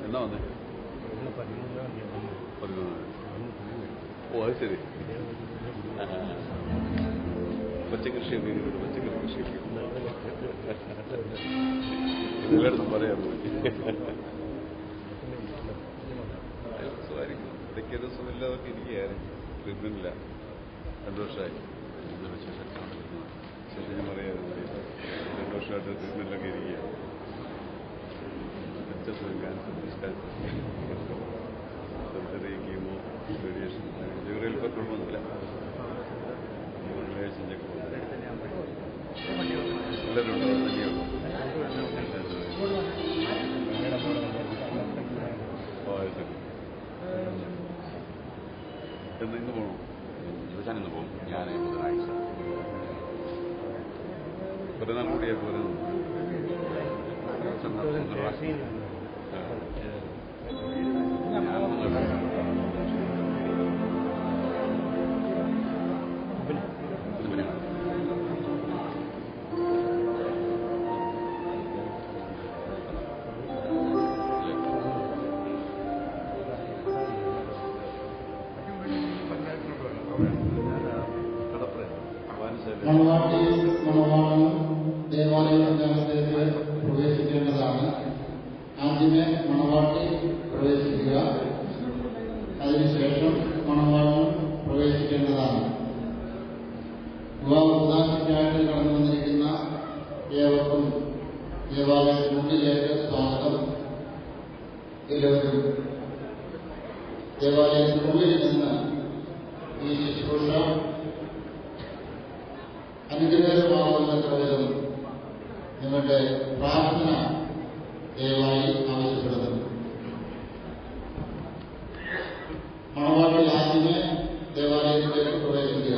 എന്നാ വന്നേ? ഓ അത് ശരി. പച്ചക്കൃഷിയൊക്കെ പച്ചക്കറി കൃഷിയൊക്കെ എല്ലായിടത്തും പറയാൻ സുഖമായിരിക്കും. ഇടയ്ക്ക് ഒരു സുഖമില്ലാതൊക്കെ ഇരിക്കുകയായിരുന്നു. ട്രീറ്റ്മെന്റില്ല. 2 വർഷമായി. ശരി പറയാം. 2 വർഷമായിട്ട് ട്രീറ്റ്മെന്റിലൊക്കെ ഇരിക്കുക. സർജറി, കീമോ, റേഡിയേഷൻ, ലിവറിൽ ഇപ്പോൾ കുഴപ്പമൊന്നുമില്ല. വെള്ളിയാഴ്ച ചെക്ക് എല്ലാവരും ഉണ്ട്. തന്നെയുള്ളൂ. ഓ അത് ശരി. ഇന്ന് പോകണോ? ഞാനിന്ന് പോകും. ഞാൻ ബുധനാഴ്ച കുറേ നാൾ കൂടിയാൽ പോലെ ദേവാലയത്തിനകത്തേക്ക് പ്രവേശിക്കേണ്ടതാണ്. ആദ്യമേ മണവാട്ടി ദേവാലയത്തിനുള്ളിൽ നിന്ന് ഈ ശുശ്രൂഷ അനുഗ്രഹമാകുന്ന വിധം നിങ്ങളുടെ പ്രാർത്ഥന ദയവായി ആവശ്യപ്പെടുന്നു. മണവാട്ടി ആദ്യമേ ദേവാലയത്തിലേക്ക് പ്രവേശിക്കുക.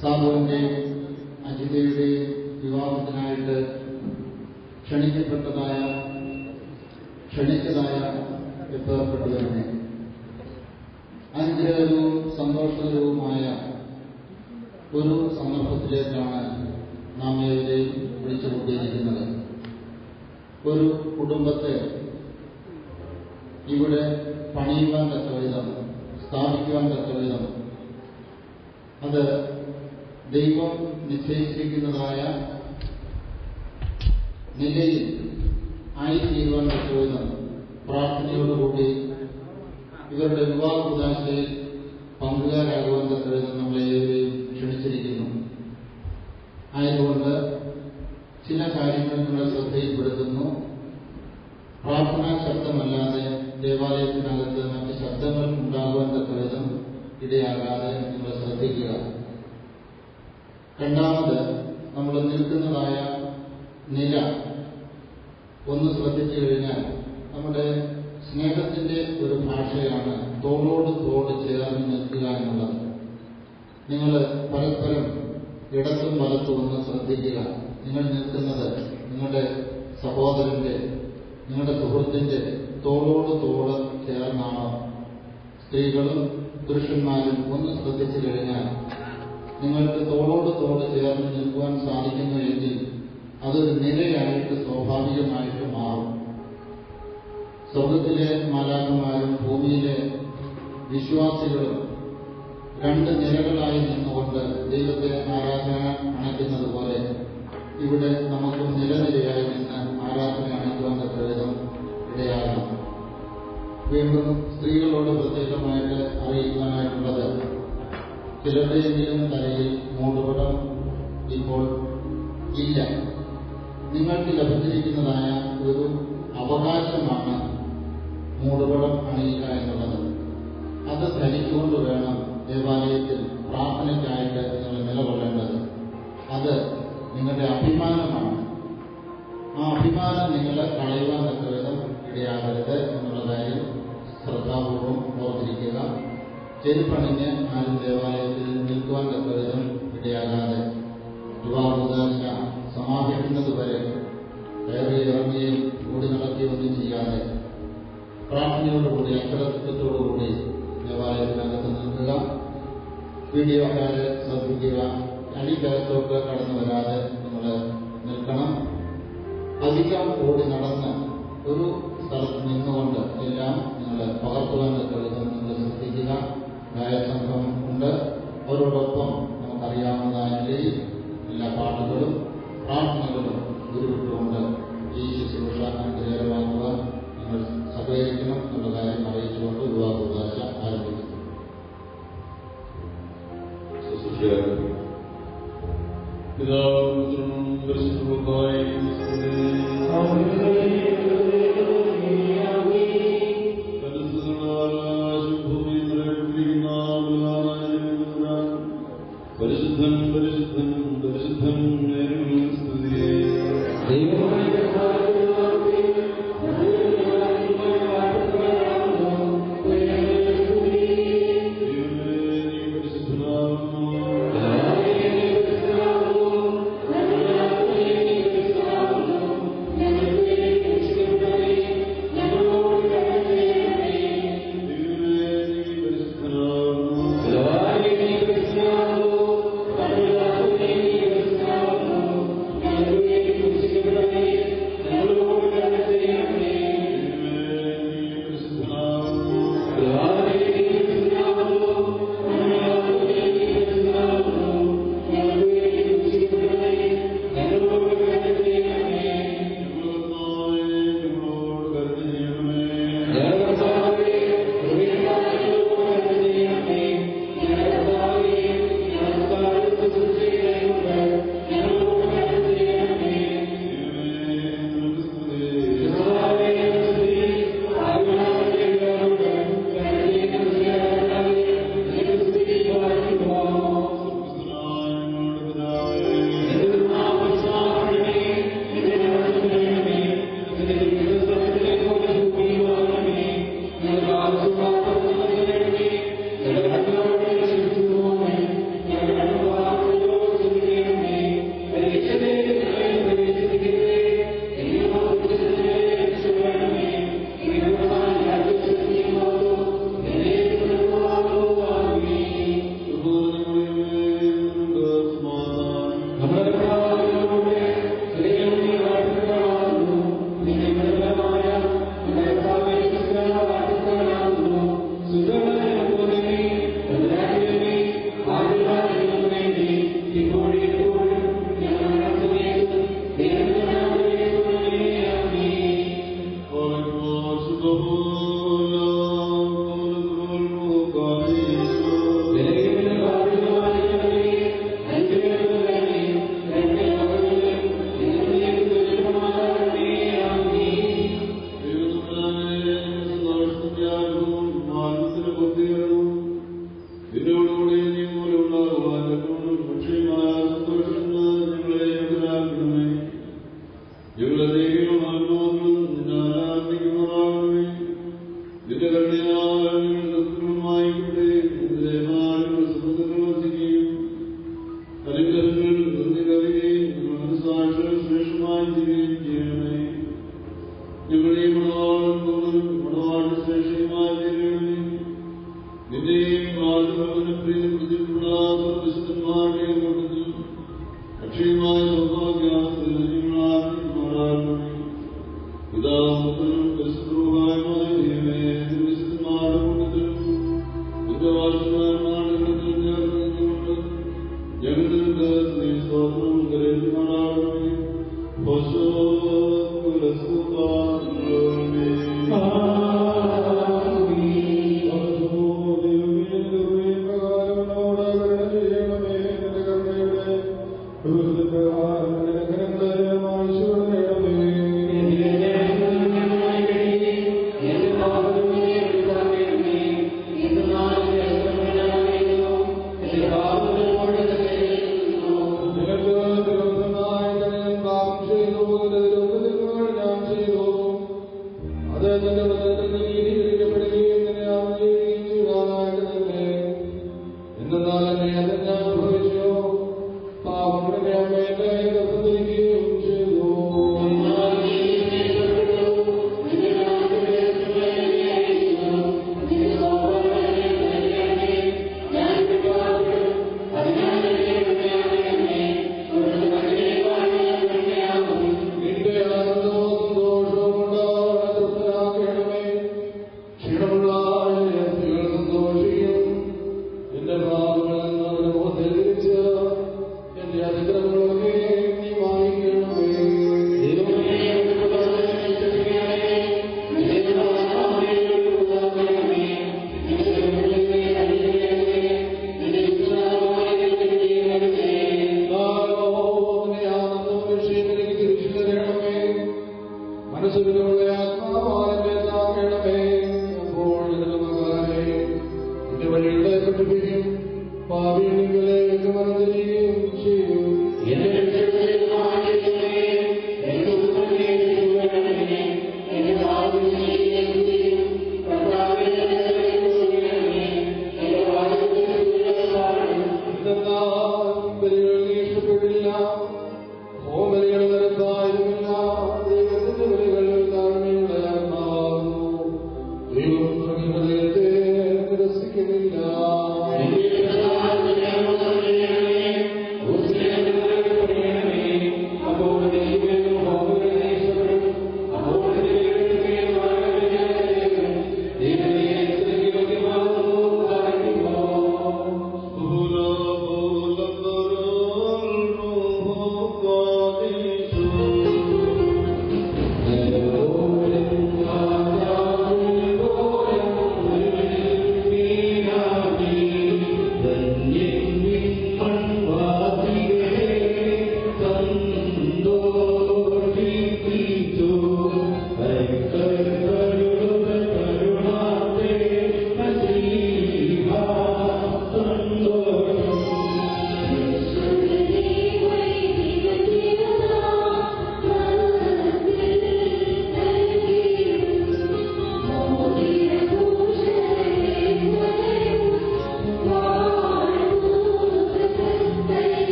സാബുവിന്റെയും അജിതയുടെയും വിവാഹത്തിനായിട്ട് ക്ഷണിച്ചതായ എത്തപ്പെട്ടു തന്നെ അനുഗ്രഹവും സന്തോഷകരവുമായ ഒരു സന്ദർഭത്തിലേക്കാണ് നാം ഏവരെയും വിളിച്ചുകൊണ്ടിരിക്കുന്നത്. ഒരു കുടുംബത്തെ ഇവിടെ പണിയുവാൻ തക്കവിധം, സ്ഥാപിക്കുവാൻ തക്കവിധം അത് ദൈവം നിശ്ചയിച്ചിരിക്കുന്നതായ നിലയിൽ ആയിത്തീരുവാൻ തക്കവിധം പ്രാർത്ഥനയോടുകൂടി ഇവരുടെ വിവാഹ ഉദാശയിൽ പങ്കുകാരാകുവാൻ തക്കവിധം നമ്മളെ ഏവരെയും ക്ഷണിച്ചിരിക്കുന്നു. ആയതുകൊണ്ട് ചില കാര്യങ്ങൾ നിങ്ങളെ ശ്രദ്ധയിൽപ്പെടുത്തുന്നു. പ്രാർത്ഥനാ ശബ്ദമല്ലാതെ ദേവാലയത്തിനകത്ത് മറ്റ് ശബ്ദങ്ങൾ ഉണ്ടാകുവാൻ തക്കവിധം ഇടയാകാതെ നിങ്ങൾ ശ്രദ്ധിക്കുക. രണ്ടാമത് നമ്മൾ നിൽക്കുന്നതായ നില ഒന്ന് ശ്രദ്ധിച്ചു കഴിഞ്ഞാൽ നമ്മുടെ സ്നേഹത്തിന്റെ ഒരു ഭാഷയാണ് തോളോട് തോട് ചേർന്ന് നിൽക്കുക എന്നുള്ളത്. നിങ്ങൾ പരസ്പരം ഇടത്തും വലത്തും ഒന്ന് ശ്രദ്ധിക്കുക. നിങ്ങൾ നിൽക്കുന്നത് നിങ്ങളുടെ സഹോദരന്റെ, നിങ്ങളുടെ സുഹൃത്തിന്റെ തോളോട് തോട് ചേർന്നാണ്. സ്ത്രീകളും പുരുഷന്മാരും ഒന്ന് ശ്രദ്ധിച്ചു കഴിഞ്ഞാൽ നിങ്ങൾക്ക് തോളോട് തോട് ചേർന്ന് നിൽക്കുവാൻ സാധിക്കുന്നു എങ്കിൽ അതൊരു നിരയായിട്ട് സ്വാഭാവികമായിട്ട് മാറും. സ്വർഗത്തിലെ മാലാഖമാരും ഭൂമിയിലെ വിശ്വാസികളും രണ്ട് നിരകളായി നിന്നുകൊണ്ട് ദൈവത്തെ ആരാധന അണയ്ക്കുന്നത് പോലെ ഇവിടെ നമുക്കും നിരനിരയായി നിന്ന് ആരാധന അണയ്ക്കുവാൻ തക്കവിധം ഇടയാകണം. വീണ്ടും സ്ത്രീകളോട് പ്രത്യേകമായിട്ട് അറിയിക്കാനായിട്ടുള്ളത്, ചിലരുടെയെങ്കിലും തലയിൽ മൂടുപടം ഇപ്പോൾ ഇല്ല. നിങ്ങൾക്ക് ലഭിച്ചിരിക്കുന്നതായ ഒരു അവകാശമാണ് മൂടുപടം അണിയുക എന്നുള്ളത്. അത് ധരിച്ചുകൊണ്ട് വേണം ദേവാലയത്തിൽ പ്രാർത്ഥനയ്ക്കായിട്ട് നിങ്ങൾ നിലകൊള്ളേണ്ടത്. അത് നിങ്ങളുടെ അഭിമാനമാണ്. ആ അഭിമാനം നിങ്ങൾ കളയുവാൻ തക്കവിധം ഇടയാകരുത് എന്നുള്ള കാര്യം ശ്രദ്ധാപൂർവം ഓർത്തിരിക്കുക. ചെരുപ്പണിഞ്ഞ് ആരും ദേവാലയത്തിൽ നിൽക്കുവാൻ തക്കവിധം ഇടയാകാതെ വിവാഹോദാശ സമാപിക്കുന്നത് വരെ കയറി ഇറങ്ങുകയും ഓടി നടക്കുകയൊന്നും ചെയ്യാതെ പ്രാർത്ഥനയോടുകൂടി അക്ഷരത്വത്തോടുകൂടി ദേവാലയത്തിനകത്ത് നിൽക്കുക. വീഡിയോക്കാരെ ശ്രദ്ധിക്കുക. അടിക്കകത്തോട്ട് കടന്നു വരാതെ നിങ്ങൾ നിൽക്കണം. അധികം ഓടി നടന്ന് ഒരു സ്ഥലത്ത് നിന്നുകൊണ്ട് എല്ലാം നിങ്ങൾ പകർത്തുവാൻ തക്കവിധം നിങ്ങൾ ശ്രദ്ധിക്കുക. ഗായസംഘം ഉണ്ട്. അവരോടൊപ്പം നമുക്കറിയാവുന്നതായ നിലയിൽ എല്ലാ പാട്ടുകളും പ്രാർത്ഥനകളും ഉരുവിട്ടുകൊണ്ട് ഈ ശുശ്രൂഷ അനുഗ്രഹമാക്കുവാൻ നിങ്ങൾ സഹകരിക്കണം എന്നുള്ള കാര്യം അറിയിച്ചുകൊണ്ട് വിവാഹോദാശ ആരംഭിക്കുന്നു. പരിശുദ്ധൻ പരിശുദ്ധൻ പരിശുദ്ധൻ Lord.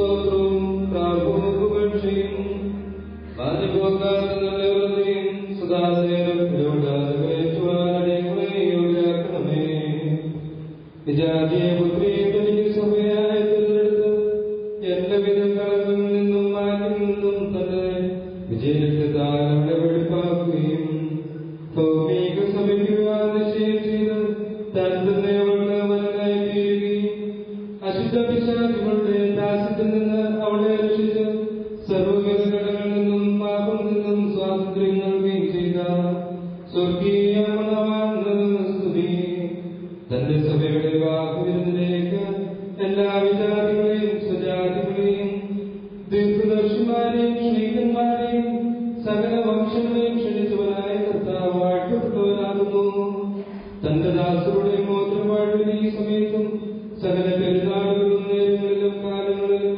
സ്തോത്രവും പ്രാർത്ഥനയും പുകഴ്ചയും മാഞ്ഞുപോകാത്ത നല്ലവരെയും സദാനേരം വിരോധാതെ വഹിക്കുവാനടിയങ്ങളെ യോഗ്യരാക്കണമേ. വിജാതിയെ പുത്രിയെ തനിക്ക് സഭയായി തിരഞ്ഞെടുത്ത് എല്ലാവിധ കളങ്ങളിൽ നിന്നും മാറ്റിൽ നിന്നും തന്നെ വിജയത്താൽ അവിടെ വെളിപ്പാക്കുകയും ഭൗമിക സഭയ്ക്കുവാൻ നിശ്ചയം ചെയ്ത് താൻ തന്നെ അവൾക്ക് മനനായി തീരുകയും അശുദ്ധ പിശാചുകളുടെ ദാസ്യത്തിൽ നിന്ന് അവളെ രക്ഷിച്ച് സർവ്വവിധ കടങ്ങളിൽ നിന്നും പാപം നിന്നും സ്വാതന്ത്ര്യം നൽകുകയും ചെയ്ത സ്വർഗീയ മണവാളന് സ്തുതി. തന്റെ സഭയുടെ വിവാഹവിരുന്നിലേക്ക് എല്ലാ വിജാതികളെയും സ്വജാതികളെയും ദീർഘദർശിമാരെയും സ്നേഹിതന്മാരെയും സകല വംശങ്ങളെയും ക്ഷണിച്ചവനായ കർത്താവ് വാഴ്ത്തപ്പെട്ടവനാകുന്നു. തന്റെ ദാസരുടെ മോത്രവാഴ്വിന് ഈ സമയത്തും സകല പെരുന്നാളുകളും നേരങ്ങളിലും കാലങ്ങളിലും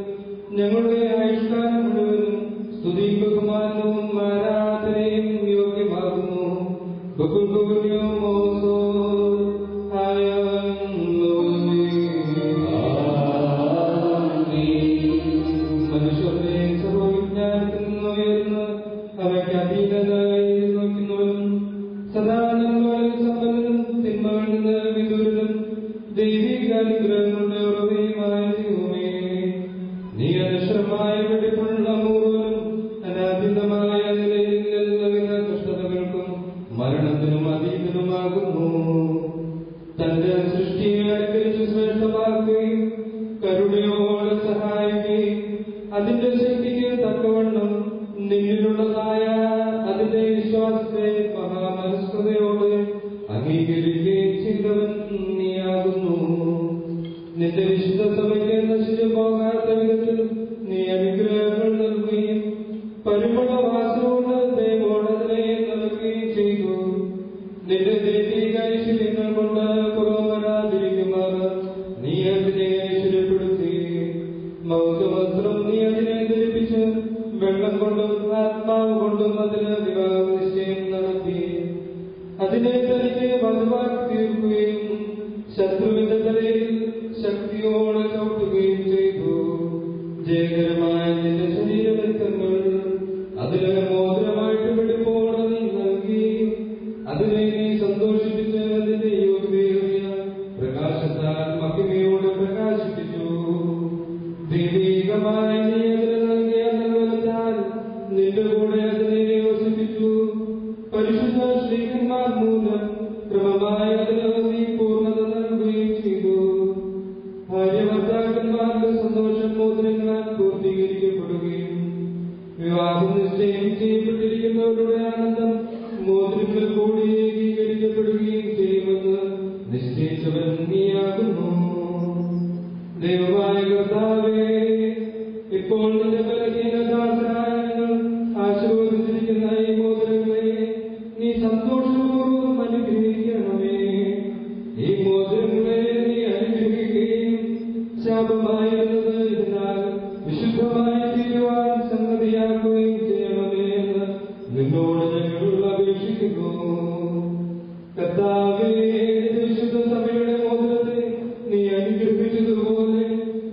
ഞങ്ങളുടെ ആയുഷ്കാലം മുഴുവനും സ്തുതിയും ബഹുമാനവും ആരാധനയും യോഗ്യമാകുന്നു. മനുഷ്യരുടെ സർവവിജ്ഞാനത്തിൽ നിന്ന് ഉയർന്ന് അവയ്ക്ക് അധീനനായി നോക്കുന്നവനും സദാനന്ദങ്ങളിൽ സമ്പന്നനും തിന്മകളിൽ നിന്ന് വിദൂരനും ദൈവികാനുഗ്രഹങ്ങളുടെ ഉറവയുമായ ദൈവമേ, നീ അനശ്വരമായ വെടിപ്പുള്ള അമൂർവനും അനാധിതമായ നിലയിൽ എല്ലാവിധ കഷ്ടതകൾക്കും മരണത്തിനും അതീതനുമാകുന്നു. തന്റെ സൃഷ്ടിയെ അനുകരിച്ച് ശ്രേഷ്ഠമാക്കുകയും കരുണയോടെ സഹായിക്കുകയും അതിന്റെ ശക്തിക്ക് തക്കവണ്ണം നിന്നിലുള്ളതായ അതിന്റെ വിശ്വാസത്തെ മഹാമനസ്കതയോടെ അംഗീകരിക്കുകയും ചെയ്തവൻ നീയാകുന്നു. നിന്റെ വിശുദ്ധ സഭയ്ക്ക് നശിച്ചു പോകാത്ത വിധത്തിൽ നീ അനുഗ്രഹങ്ങൾ നൽകുകയും പരിമള വാസനോട് ദൈവോടതിനെ നൽകുകയും ചെയ്തു. നിന്റെ ദൈവിക ഐശ്വര്യങ്ങൾ കൊണ്ട് കുറവ് വരാതിരിക്കുമാർ നീ അതിനെ ഐശ്വര്യപ്പെടുത്തി. മൗസവസ്ത്രം നീ അതിനെ ധരിപ്പിച്ച് വെള്ളം കൊണ്ടും ആത്മാവ് കൊണ്ടും അതിന് വിവാഹ നിശ്ചയം നടത്തി. അതിനെ തനിക്ക് വധുവാക്കി തീർക്കുകയും ശത്രുവിന്റെ തലയിൽ ശക്തിയോടെ ചവിട്ടുകയും ചെയ്തു. ജയകരമായ നിന്റെ ശരീരവൃത്തങ്ങൾ അതിന് മോതിരമായിട്ട് വെടിപ്പോടെ നീ നൽകി. അതിനെ നീ സന്തോഷിപ്പിച്ച് അതിന്റെ യോഗ്യതയേറിയ പ്രകാശത്താൽ മഹിമയോടെ പ്രകാശിപ്പിച്ചു. ദൈവികമായ നീ അതിന് നൽകിയ നൽവനത്താൽ നിന്റെ കൂടെ അതിനെ യോജിപ്പിച്ചു. പരിശുദ്ധ ശ്രീകന്മാർ മൂലം ക്രമമായ അതിന് നീ പൂർണ്ണത നൽകുകയും ചെയ്തു. ഭാര്യഭർത്താക്കന്മാരുടെ സന്തോഷം മോതിരങ്ങളാൽ പൂർത്തീകരിക്കപ്പെടുകയും വിവാഹം നിശ്ചയം ചെയ്യപ്പെട്ടിരിക്കുന്നവരുടെ ആനന്ദം മോതിരങ്ങൾ കൂടി ഏകീകരിക്കപ്പെടുകയും ചെയ്യുമെന്ന് നിശ്ചയിച്ചവൻ നീയാകുന്നു. ദൈവമായ കർത്താവേ, ഇപ്പോൾ നിന്റെ ബലഹീനദാസരായ ഞങ്ങൾ ആശീർവദിച്ചിരിക്കുന്ന ഈ മോതിരങ്ങളെ നീ സന്തോഷപൂർവ്വം അനുഗ്രഹിക്കണമേ. ഈ മോതിരങ്ങളെ നീ അനുഗ്രഹിക്കുകയും ശാപമായിരുന്നത് എന്നാൽ വിശുദ്ധമായി തീരുവാൻ സംഗതിയാക്കുകയും ചെയ്യണമേ എന്ന് നിന്നോട് ഞങ്ങൾ അപേക്ഷിക്കുന്നു. കർത്താവേ, വിശുദ്ധ സഭയുടെ മോതിരത്തെ നീ അനുഗ്രഹിച്ചതുപോലെ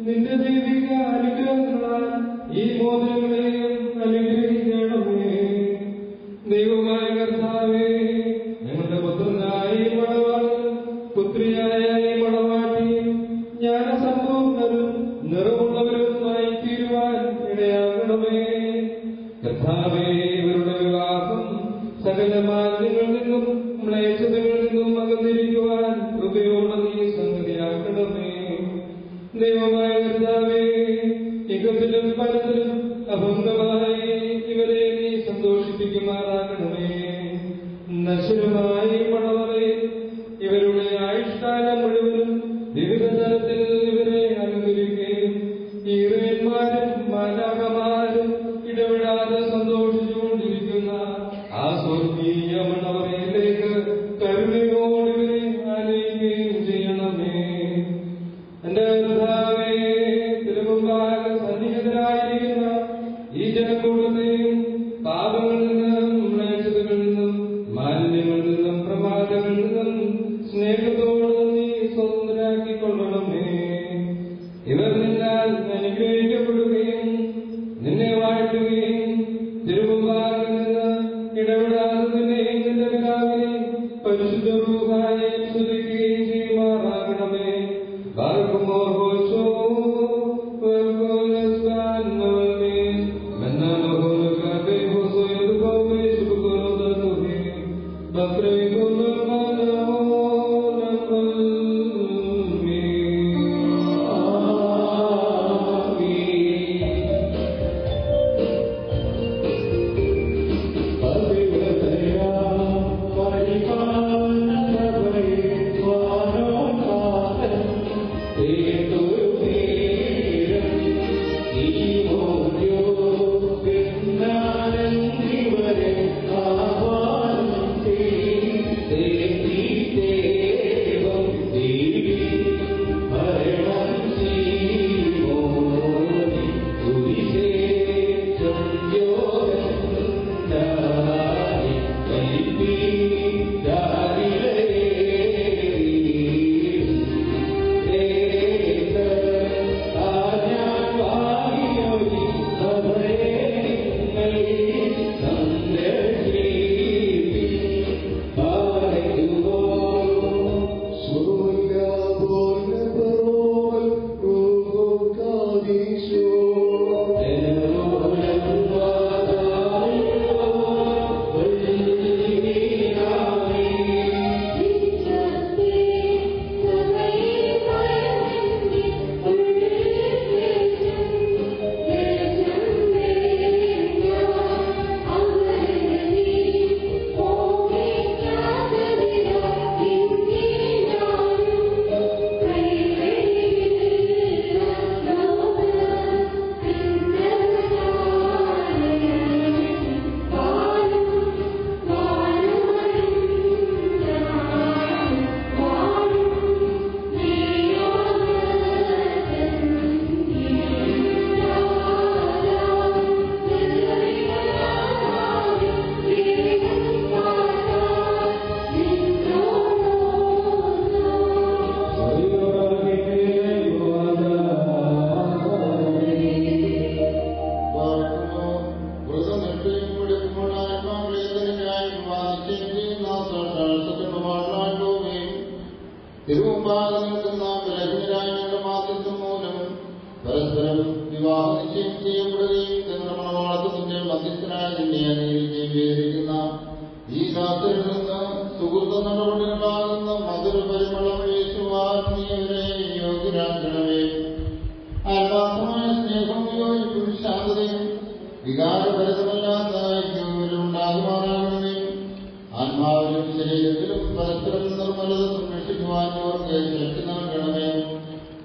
നിന്റെ ദൈവിക അനുഗ്രഹങ്ങളാൽ ഈ മോതിരങ്ങളെയും അനുഗ്രഹിക്കണമേ. ദൈവമായ കർത്താവേ, ഞങ്ങളുടെ പുത്രനായ മണവാളനും പുത്രിയായ മണവാട്ടിയും ജ്ഞാനസമ്പൂർണ്ണരും നിറവുള്ളവരുമായി തീരുവാൻ ഇടയാകണമേ. കർത്താവേ, ഇവരുടെ വിവാഹം സകല മാലിന്യങ്ങളിൽ നിന്നും മ്ലേച്ഛതകളിൽ നിന്നും അകന്നിരിക്കുവാൻ കൃപയോടെ നീ സംഗതിയാക്കണമേ. ദൈവമായ കർത്താവേ, ഇകത്തിലും പലത്തിലും അഭംഗമായി ഇവരെ നീ സന്തോഷിപ്പിക്കുമാറാകണമേ. നശ്വരമായി മണവറേ, ഇവരുടെ ആയുഷ്കാലം മുഴുവനും വിവിധ തരത്തിൽ ഇവരെ അനുകരിക്കുകയും ഈറന്മാരും മാലാഖമാരും ഇടപെടാതെ സന്തോഷിച്ചുകൊണ്ടിരിക്കുന്ന ആ സ്വർഗീയ മണവറയിലേക്ക് കരുണയോട് ഇവരെ ആനയിക്കുകയും ചെയ്യണമേ. എന്റെ കർത്താവേ, തിരുമുമ്പാകെ സന്നിഹിതരായിരിക്കുന്ന ഈ ജന നിശ്ചയം ചെയ്യപ്പെടുകയും ചന്ദ്രമണവാളത്തിന്റെ മധ്യസ്ഥനായ നിന്നെ അംഗീകരിക്കുകയും ചെയ്തിരിക്കുന്ന ഈ ശാസ്ത്രത്തിൽ നിന്ന് സുഹൃത്ത നടപടികളാകുന്ന മധുര പരിമളം യേശുവാൻ നീ അവരെ യോഗ്യരാക്കണമേ. ആത്മാർത്ഥമായ സ്നേഹം, യോജിപ്പും ശാന്തതയും വികാരഭരിതമല്ലാത്ത ഐക്യവും ഉണ്ടാകുമാറാകണമേ. ആത്മാവിലും ശരീരത്തിലും പരസ്പരം നിർമ്മലത സംരക്ഷിക്കുവാൻ അവർക്ക് ശക്തി നൽകണമേ.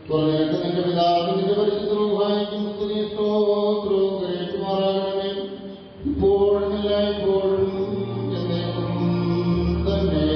കുറഞ്ഞിട്ട് നിന്റെ പിതാവിന്റെ നിന്റെ പരിശുദ്ധ റൂഹായിക്കും സ്തുതിയും സ്തോത്രവും കരയേറ്റുമാറാകണമേ. ഇപ്പോഴും എല്ലായ്പ്പോഴും എന്നേക്കും തന്നെ.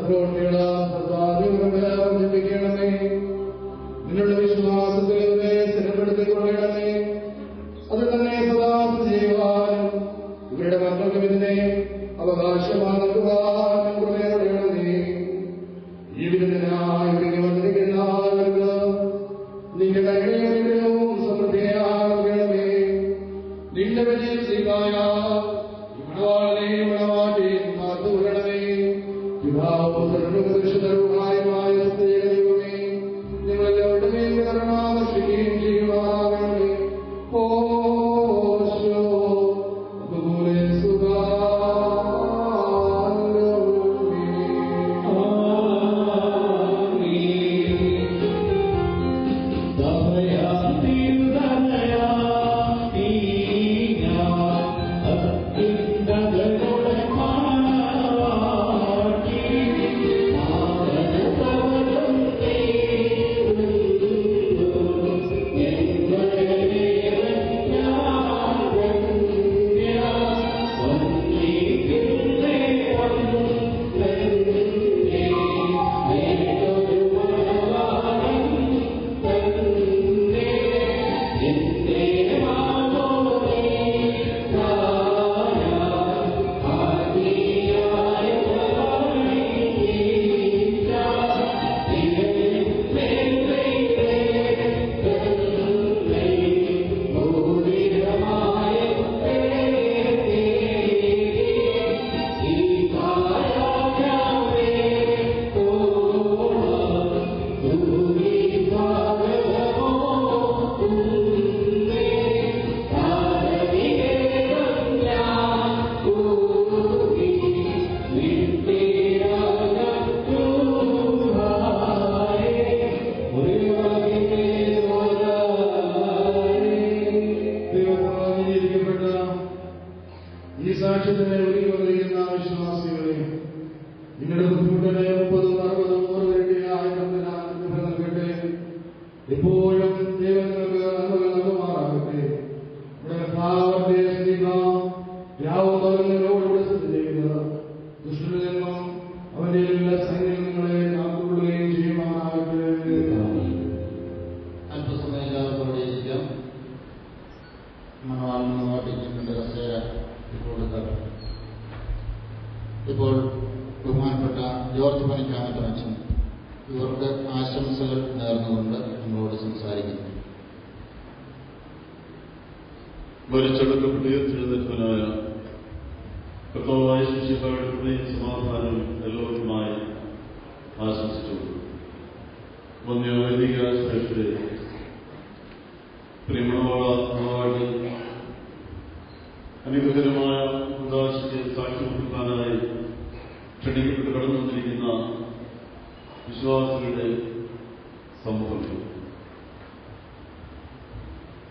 സത്പ്രവൃത്തികളാൽ സദ്വാദികളെ വർദ്ധിപ്പിക്കണമേ. നിങ്ങളുടെ വിശ്വാസത്തിലൂടെ സ്ഥിരപ്പെടുത്തിക്കൊള്ളണമേ. അത് തന്നെ സദാ ചെയ്യുവാനും ഇവരുടെ മക്കൾക്കും ഇതിനെ അവകാശമാക്കുവാനും കൃപയോടെയാണേ. ഈ വിധത്തിനായി ഒരുങ്ങി വന്നിരിക്കുന്നവർക്ക് നിന്റെ കൈകളിലും സമൃദ്ധിയാകണമേ. നിന്റെ വലിയ ശ്രീകായ ഇവിടവാളനെ ഉണവാട്ടി മാറ്റുകൊള്ളണമേ. പിതാവും പരിശുദ്ധരുമായ ദൈവമേ, നിങ്ങളെല്ലാവരുടെ മേൽ കരുണാവർഷിക്കുകയും ചെയ്യുവാനാകണമേ. ഇപ്പോൾ ബഹുമാനപ്പെട്ട ജോർജ് പണിക്കാമറ്റൻ ഇവർക്ക് ആശംസകൾ നേർന്നുകൊണ്ട് നമ്മളോട് സംസാരിക്കുന്നു. മരിച്ചടക്കപ്പെട്ട് ഉയർത്തെഴുന്നേൽപ്പനായ കർത്താവായ ശിഷ്യക്കാരുടെ കൃപയും സമാധാനവും എല്ലാവർക്കുമായി ആശംസിച്ചു. വന്യവൈദിക ശ്രേഷ്ഠരെ, പ്രിയമണവാളി അനുഗ്രഹകരമായ ഉദാശയ്ക്ക് സാക്ഷ്യം കൊടുക്കാനായി ക്ഷണിക്കപ്പെട്ട് കടന്നു വന്നിരിക്കുന്ന വിശ്വാസികളുടെ സമൂഹത്തിൽ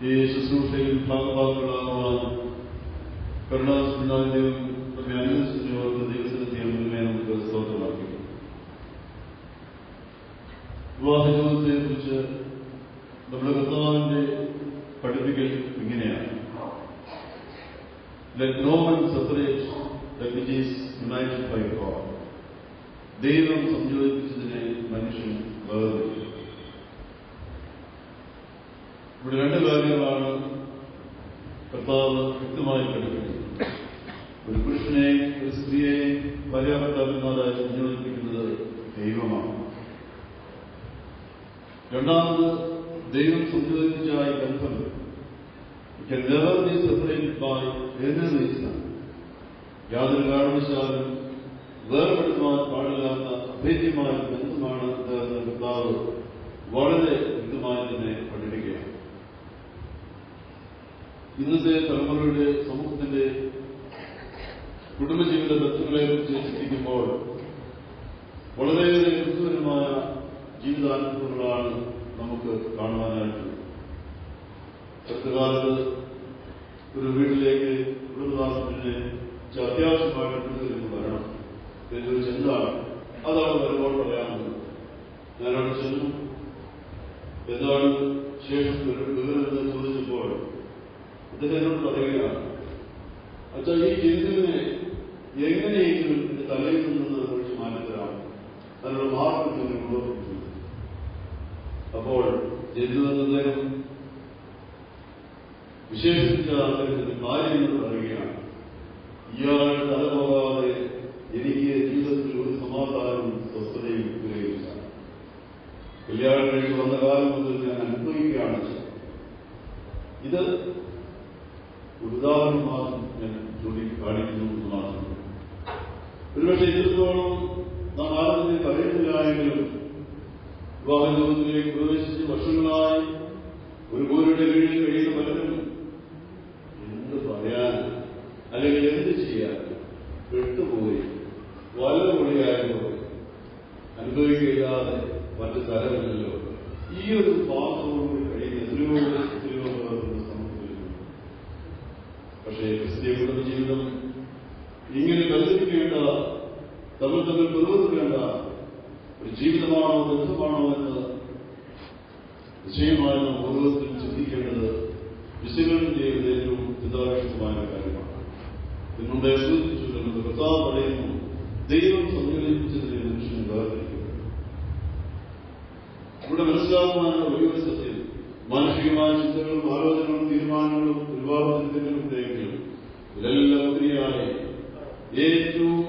ഈ ശുശ്രൂഷയിൽ ഭാഗഭാഗങ്ങളാകുവാൻ കരുണാസിനാന്റെയും നമ്മെ അനുസരിച്ചവർക്ക് ദൈവസന്നിധിയിൽ മുന്നേ നമുക്ക് സ്തോത്രമാക്കി. വിവാഹജീവിതത്തെക്കുറിച്ച് നമ്മുടെ കർത്താവിന്റെ പഠിപ്പിക്കൽ ഇങ്ങനെയാണ്: Let no one separate that which is united by God. ദൈവം സംയോജിപ്പിച്ചതിനെ മനുഷ്യൻ വേർതിരിക്കും. ഇവിടെ രണ്ട് കാര്യങ്ങളാണ് കർത്താവ് വ്യക്തമായി പഠിപ്പിക്കുന്നത്. ഒരു പുരുഷനെയും ഒരു സ്ത്രീയെയും ഭാര്യാഭർത്താക്കന്മാരായി സംയോജിപ്പിക്കുന്നത് ദൈവമാണ്. രണ്ടാമത്, ദൈവം സംയോജിപ്പിച്ചായ ബന്ധങ്ങൾ can never be separated by any reason. യാതൊരു കാരണവശാലും വേർപെടുത്തുവാൻ പാടില്ലാത്ത അഭേദ്യമായ ബന്ധമാണ് എന്ന് കർത്താവ് വളരെ വ്യക്തമായി തന്നെ പഠിപ്പിക്കുകയാണ്. ഇന്നത്തെ തലമുറയുടെ സമൂഹത്തിന്റെ കുടുംബജീവിത ബന്ധങ്ങളെക്കുറിച്ച് ചിന്തിക്കുമ്പോൾ വളരെയേറെ ബുദ്ധിപരമായ ജീവിതാനുഭവങ്ങളാണ് നമുക്ക് കാണുവാനായിട്ടുള്ളത്. ചെറുക്കാലത്ത് ഒരു വീട്ടിലേക്ക് കുടുംബനാഥത്തിന് അത്യാവശ്യമായിട്ട് വരണം എന്നൊരു ചിന്തയാണ്. അതാണ് വരുമ്പോൾ പറയാനുള്ളത്. ഞാനവിടെ ചെന്നു, എന്താണ് ശേഷം വിവരമെന്ന് ചോദിച്ചപ്പോൾ അദ്ദേഹം എന്നോട് പറയുകയാണ്, അച്ഛാ, ഈ ചിന്തനെ എങ്ങനെയെങ്കിലും എന്റെ തലയിൽ നിന്ന് ഒഴിച്ച് മാറ്റത്തിലാണ്. അതെന്തുവെന്ന് അദ്ദേഹം വിശേഷിച്ച അദ്ദേഹത്തിന്റെ കാര്യങ്ങൾ പറയുകയാണ്. ഇയാൾ തലപോകാതെ എനിക്ക് ജീവിതത്തിൽ ഒരു സമാധാനവും സ്വസ്ഥതയും കിട്ടുകയില്ല. കല്യാണം കഴിഞ്ഞ് വന്ന കാലം മുതൽ ഞാൻ അനുഭവിക്കുകയാണ്. ഇത് ഒരു ഉദാഹരണം മാത്രം ഞാൻ ചൂണ്ടിക്കാണിക്കുന്നു എന്ന് മാത്രം. ഒരുപക്ഷെ ഇത്രത്തോളം നാം ആരെങ്കിലും പറയുന്നില്ലായെങ്കിലും വിവാഹ ജീവിതത്തിലേക്ക് പ്രവേശിച്ച് വർഷങ്ങളായി ഒരു ഗുരുവിന്റെ കീഴിൽ കഴിയുന്ന പലരും എന്ത് പറയാൻ അല്ലെങ്കിൽ എന്ത് ചെയ്യാൻ പെട്ടുപോയി വല പൊളിയായപ്പോൾ അനുഭവിക്കില്ലാതെ മറ്റു തരമില്ലല്ലോ. ഈ ഒരു പാത്രത്തോട് കഴിയുന്ന എത്രയോ സമൂഹത്തിൽ. പക്ഷേ ക്രിസ്തീയ കുടുംബ ജീവിതം ഇങ്ങനെ ബന്ധിപ്പിക്കേണ്ട, തമ്മിൽ പുറത്തുവേണ്ട ഒരു ജീവിതമാണോ ബന്ധമാണോ എന്ന് നിശ്ചയമായി നാം ഓരോരുത്തരും ചിന്തിക്കേണ്ടത് വിശകലനം ചെയ്യുന്നത് ഏറ്റവും ചിന്താവിഷ്ടമായ കാര്യമാണ്. ഇതിനുണ്ട് സൂചിപ്പിച്ചിട്ടുള്ളത് കർത്താവ് പറയുന്നു, ദൈവം സംയോജിപ്പിച്ചതിനെ മനുഷ്യൻ വേർതിരിക്കുന്നു. ഇവിടെ മനസ്സിലാക്കുവാനുള്ള വലിയൊരു സത്യം, മാനുഷികമായ ചിന്തകളും ആലോചനകളും തീരുമാനങ്ങളും ഒരുപാട് ചിന്തകളും ഉണ്ടെങ്കിലും ഇതെല്ലാം ഉപരിയായി ഏറ്റവും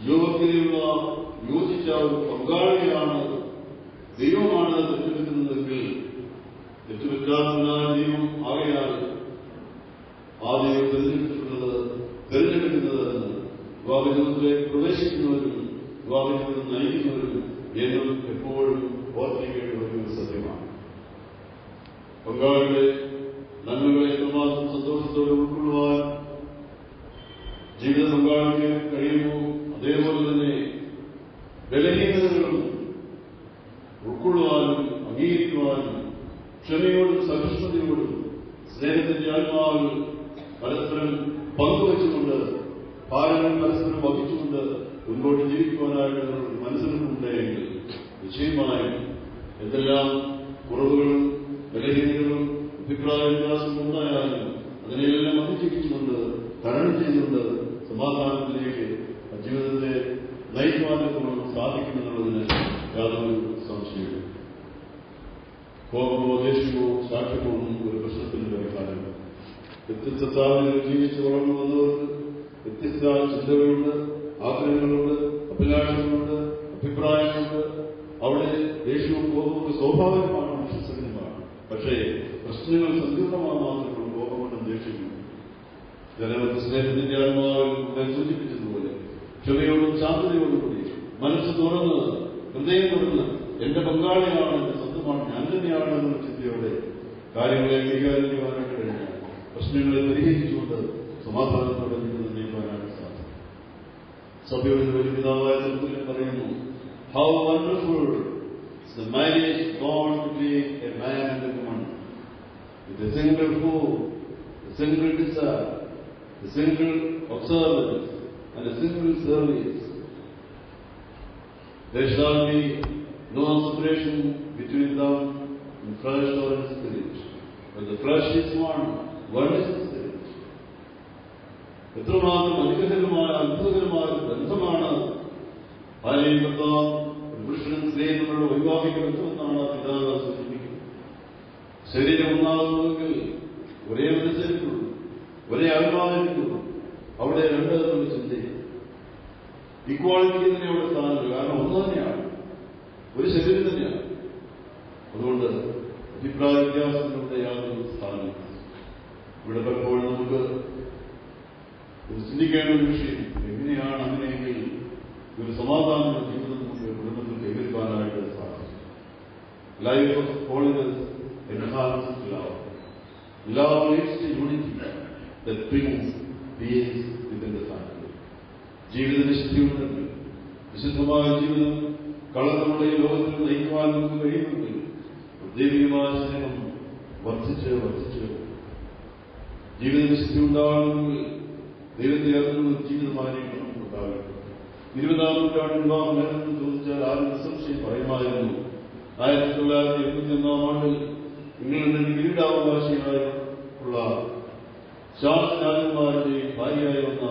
യോഗ്യതയുള്ള യോജിച്ച ഒരു പങ്കാളിയാണ് ദൈവമാണ് തെറ്റെടുക്കുന്നതെങ്കിൽ തെറ്റുപറ്റാത്തതിനായ ദൈവം ആകെയാൽ ആ ദൈവം തെരഞ്ഞെടുക്കുന്നത് വിവാഹജീവിതത്തിലേക്ക് പ്രവേശിക്കുന്നവരും വിവാഹജീവിതം നയിക്കുന്നവരും എന്നും എപ്പോഴും ഓർത്തിരിക്കേണ്ട ഒരു സത്യമാണ്. പങ്കാളിയുടെ നന്മകളെ എത്രമാത്രം സന്തോഷത്തോടെ ഉൾക്കൊള്ളുവാൻ ജീവിത പങ്കാളിക്ക് കഴിയുമോ, അതേപോലെ തന്നെ ബലഹീനതകളും ഉൾക്കൊള്ളുവാനും അംഗീകരിക്കുവാനും ക്ഷമയോടും സഹിഷ്ണുതയോടും സ്നേഹത്തിന്റെ ആത്മാവിൽ പരസ്പരം പങ്കുവച്ചുകൊണ്ട് ഭാരങ്ങൾ പരസ്പരം വഹിച്ചുകൊണ്ട് മുൻപോട്ട് ജീവിക്കുവാനായിട്ട് മനസ്സിലുണ്ടായെങ്കിൽ നിശ്ചയമായും എന്തെല്ലാം കുറവുകളും ബലഹീനതകളും അഭിപ്രായ വ്യത്യാസവും ഉണ്ടായാലും അതിനെല്ലാം അതിജീവിച്ചുകൊണ്ട് തരണം ചെയ്തുകൊണ്ട് സമാധാനത്തിലേക്ക് ജീവിതത്തെ നയിക്കുവാനൊക്കെ സാധിക്കുമെന്നുള്ളതിന് യാതൊരു സംശയവും. കോപമോ ദേഷ്യമോ സാക്ഷ്യമോ ഒന്നും ഒരു പ്രശ്നത്തിന് വരക്കാനില്ല. വ്യത്യസ്ത സ്ഥാപനങ്ങളിൽ ജീവിച്ച് വളർന്നു വന്നവർക്ക് വ്യത്യസ്ത ചിന്തകളുണ്ട്, ആഗ്രഹങ്ങളുണ്ട്, അഭിലാഷങ്ങളുണ്ട്, അഭിപ്രായങ്ങളുണ്ട്. അവിടെ ദേഷ്യവും കോപവും സ്വാഭാവികമാണ്, മനുഷ്യസഹജമാണ്. പക്ഷേ പ്രശ്നങ്ങൾ സങ്കീർണമായി മാത്രമേ കോപം കൊണ്ടും ദേഷ്യവും ജനങ്ങൾക്ക് സ്നേഹത്തിന്റെ ആത്മാവിൽ സൂചിപ്പിച്ചതുപോലെ ക്ഷമയോടും ശാന്തതയോടും കൂടി മനസ്സ് തുറന്ന് ഹൃദയം തുറന്ന് എന്റെ പങ്കാളിയാണ്, എന്റെ സ്വന്തമാണ്, ഞാൻ തന്നെയാണ് എന്നുള്ള ചിന്തയോടെ കാര്യങ്ങളെ കൈകാര്യം ചെയ്യുവാനായിട്ട് കഴിഞ്ഞാൽ പ്രശ്നങ്ങളെ പരിഹരിച്ചുകൊണ്ട് സമാധാനത്തോടെ നീക്കുവാനായിട്ട് സാധിക്കും. സഭയുടെ വലിയ പിതാവായ തിരുത്തലിൽ പറയുന്നു, how wonderful the marriage bond between a man and a woman with a single food, a single desire, a single observance and a single service. There shall be no separation between them in flesh or in spirit. But the flesh is one is the spirit. എത്രമാത്രം അനുഗ്രഹകരമായ അത്ഭുതകരമായ ബന്ധമാണ് ഭാര്യയും ഭർത്താവും പുരുഷനും സ്ത്രീയും തമ്മിലുള്ള വൈവാഹിക ബന്ധമെന്നാണ് പിതാവ് സൂചിപ്പിക്കുന്നത്. ശരീരം ഒന്നാകുന്നുവെങ്കിൽ ഒരേ മനസ്സരിക്കുള്ളൂ, ഒരേ ആത്മാവിരിക്കുള്ളൂ. അവിടെ രണ്ട് തമ്മിൽ ചിന്തയും ഇക്വാളിറ്റിക്ക് തന്നെ അവിടെ സ്ഥാനമില്ല. കാരണം ഒന്ന് തന്നെയാണ്, ഒരു ശരീരം തന്നെയാണ്. അതുകൊണ്ട് അഭിപ്രായ വ്യത്യാസങ്ങളുടെ യാതൊരു സ്ഥാനമില്ല. ഇവിടെ പലപ്പോഴും നമുക്ക് ചിന്തിക്കേണ്ട ഒരു വിഷയം, എങ്ങനെയാണ് അങ്ങനെയെങ്കിൽ ഒരു സമാധാന ജീവിതം നമുക്ക് കുടുംബത്തിൽ കൈവരിക്കാനായിട്ട് സാധിക്കും. Life of holiness enhances love. Love leads to unity that brings peace within the family. ജീവിത വിശുദ്ധിയുണ്ടെങ്കിൽ, വിശുദ്ധമായ ജീവിതം കളങ്കമുള്ള ഈ ലോകത്തിൽ നയിക്കുവാൻ നമുക്ക് കഴിയുമെങ്കിൽ ദൈവികമായ സ്നേഹം വർദ്ധിച്ച് ജീവിത വിശുദ്ധി ഉണ്ടാകണമെങ്കിൽ ദൈവത്തെ അറിഞ്ഞുള്ള ജീവിതമായിരിക്കും നമുക്കുണ്ടാകട്ടെ. 20-ാം നൂറ്റാണ്ടിൽ വിവാഹം ഏതെന്ന് ചോദിച്ചാൽ ആരും നിസ്സംശയം പറയുമായിരുന്നു. 1981 ആണ്ടിൽ ഇംഗ്ലണ്ടിൽ കിരീടാവകാശിയായുള്ള ചാൾസ് രാജകുമാരന്റെയും ഭാര്യയായി വന്ന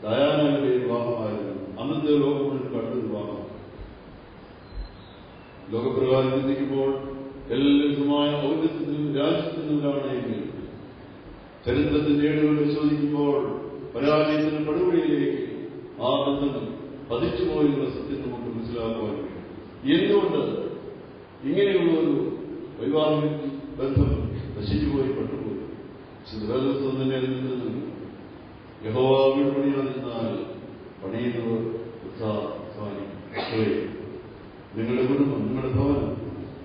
ഡയാനയുടെ വിവാഹമായിരുന്നു അന്നത്തെ ലോകം മുഴുവൻ കണ്ട വിവാഹം. ലോകപ്രകാരം ചിന്തിക്കുമ്പോൾ എല്ലാമായ ഔന്നത്യത്തിനും രാജ്യത്തിനുമാണ് എങ്കിൽ ചരിത്രത്തിന്റെ ഏടുകൾ പരിശോധിക്കുമ്പോൾ പരാജയത്തിന് പടുകുഴിയിലേക്ക് ആ ബന്ധം പതിച്ചുപോയുള്ള സത്യം നമുക്ക് മനസ്സിലാക്കുവാൻ കഴിയും. എന്തുകൊണ്ട് ഇങ്ങനെയുള്ള ഒരു വൈവാഹിക ബന്ധം നശിച്ചുപോയി പെട്ടുപോയി? വേദപുസ്തകം തന്നെ അതിൽ യഹോവ വീട് പണിയാതിരുന്നാൽ പണിയുന്നവർ നിങ്ങളുടെ കുടുംബം, നിങ്ങളുടെ ഭവനം